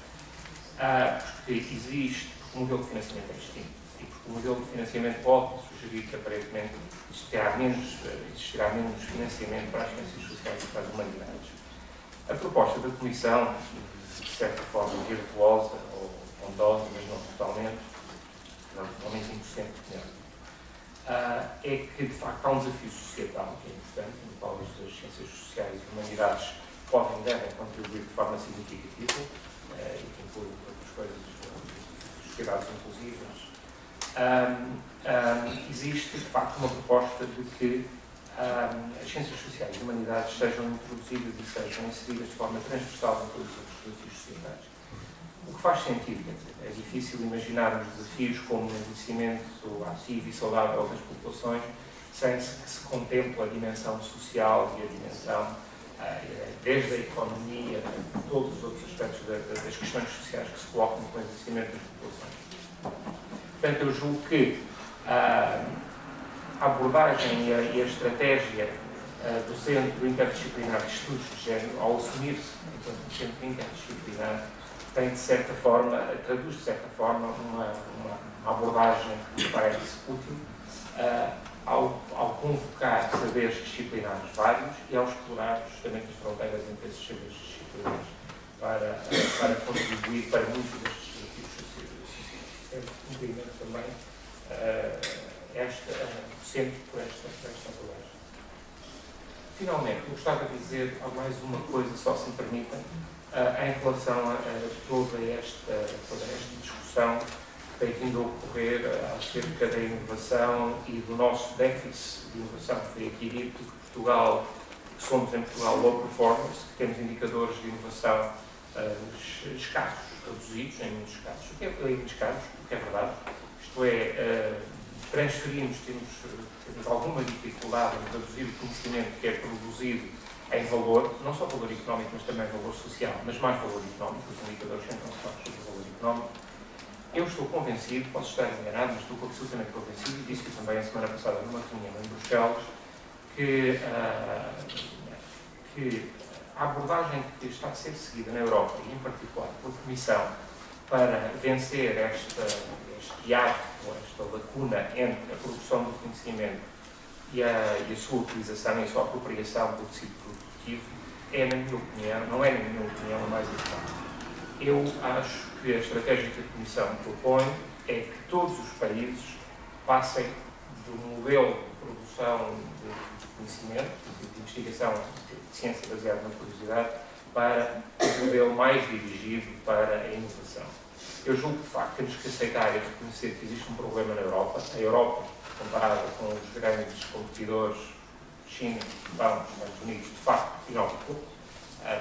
porque existe, porque o modelo de financiamento é distinto, e porque o modelo de financiamento pode sugerir que, aparentemente, existirá menos financiamento para as ciências sociais e para as humanidades. A proposta da Comissão, de certa forma virtuosa ou bondosa, mas não totalmente 100%, é que, de facto, há um desafio societal que é importante, no qual as ciências sociais e humanidades podem e devem contribuir de forma significativa, e que inclui outras coisas, sociedades inclusivas. Existe, de facto, uma proposta de que as ciências sociais e humanidades sejam introduzidas e sejam inseridas de forma transversal em todos os outros desafios societais. O que faz sentido, quer dizer, é difícil imaginarmos desafios como o envelhecimento ativo e saudável das populações sem que se contemple a dimensão social e a dimensão, desde a economia, todos os outros aspectos das questões sociais que se colocam com o envelhecimento das populações. Portanto, eu julgo que a abordagem e a estratégia do Centro Interdisciplinar de Estudos de Género, ao assumir-se enquanto Centro Interdisciplinar, tem, de certa forma, traduz, de certa forma, uma abordagem que me parece útil ao convocar saberes disciplinares vários e ao explorar justamente as fronteiras entre esses saberes disciplinares para contribuir para muitos destes desafios sociais. É cumprimento também sempre por esta abordagem. Finalmente, eu gostava de dizer mais uma coisa, só se me permitem, em relação a toda esta discussão que tem vindo a ocorrer acerca da inovação e do nosso déficit de inovação. Foi aqui dito que Portugal, que somos em Portugal low performers, que temos indicadores de inovação escassos, reduzidos em muitos casos. O que é verdade? Isto é, temos alguma dificuldade em reduzir o conhecimento que é produzido em valor, não só valor económico, mas também valor social, mas mais valor económico. Os indicadores sempre não se falam sobre valor económico. Eu estou convencido, posso estar enganado, mas estou absolutamente convencido, e disse que também a semana passada numa reunião em Bruxelas, que a abordagem que está a ser seguida na Europa, e em particular pela Comissão, para vencer este hiato, esta lacuna entre a produção do conhecimento e a sua utilização e a sua apropriação do tecido produtivo, não é, na minha opinião, a mais adequada. Eu acho que a estratégia que a Comissão propõe é que todos os países passem do modelo de produção de conhecimento, de investigação de ciência baseada na curiosidade, para um modelo mais dirigido para a inovação. Eu julgo que, de facto, temos que aceitar e reconhecer que existe um problema na Europa. A Europa, comparada com os grandes competidores, China, Japão, Estados Unidos, de facto, inova pouco.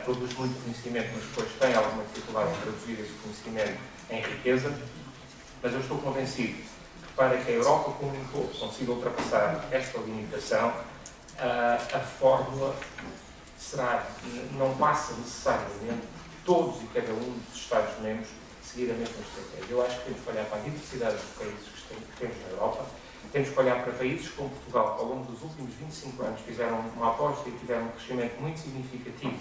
Produz muito conhecimento, mas depois tem alguma dificuldade em traduzir esse conhecimento em riqueza. Mas eu estou convencido que, para que a Europa como um todo consiga ultrapassar esta limitação, a fórmula não passa necessariamente todos e cada um dos Estados-membros seguir a mesma estratégia. Eu acho que temos que olhar para a diversidade dos países que temos na Europa, temos que olhar para países como Portugal, que ao longo dos últimos 25 anos fizeram uma aposta e tiveram um crescimento muito significativo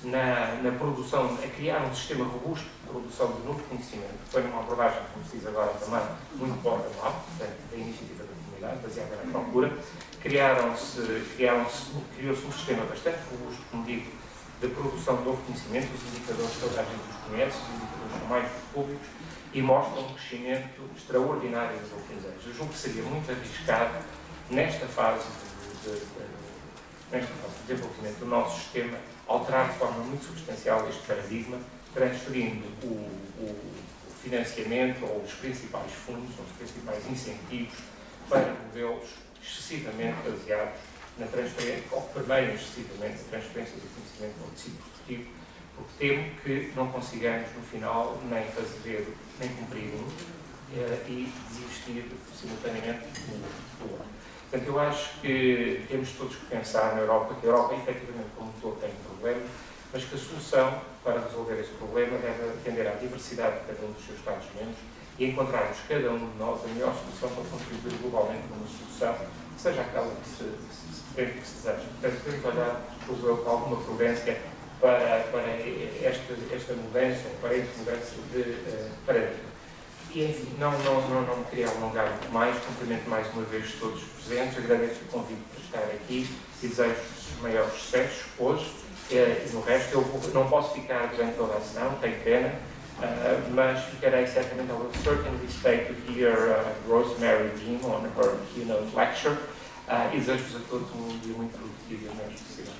na produção, a criar um sistema robusto de produção de novo conhecimento, que foi uma abordagem, como se diz agora também, muito bottom-up, portanto, da iniciativa da comunidade, baseada na procura. Criou-se um sistema bastante robusto, como digo, de produção de novo conhecimento. Os indicadores toda a gente os conhece, os indicadores são mais públicos e mostram um crescimento extraordinário nos últimos anos. Eu julgo que seria muito arriscado, nesta fase de desenvolvimento do nosso sistema, alterar de forma muito substancial este paradigma, transferindo o financiamento ou os principais fundos, ou os principais incentivos para modelos excessivamente baseados na transferência, ou que permeiam excessivamente a transferência do conhecimento ao tecido produtivo, porque temo que não consigamos, no final, nem cumprir e desistir simultaneamente do outro. Portanto, eu acho que temos todos que pensar na Europa, que a Europa, efetivamente, como um todo, tem um problema, mas que a solução para resolver esse problema deve atender à diversidade de cada um dos seus Estados-membros e encontrarmos, cada um de nós, a melhor solução para contribuir globalmente para uma solução que seja aquela que se deseja. Portanto, temos olhar, julgo eu, com alguma prudência para esta mudança, ou para esta mudança de paradigma. E, enfim, não me queria alongar muito mais, cumprimento mais uma vez todos os presentes, agradeço o convite para estar aqui e desejo os maiores sucessos hoje e no resto. Eu não posso ficar durante toda a sessão, tenho pena, mas ficarei certamente. I will certainly stay to hear Rosemary Dean on her keynote lecture e desejo-vos a todos um dia muito produtivo e mais possível.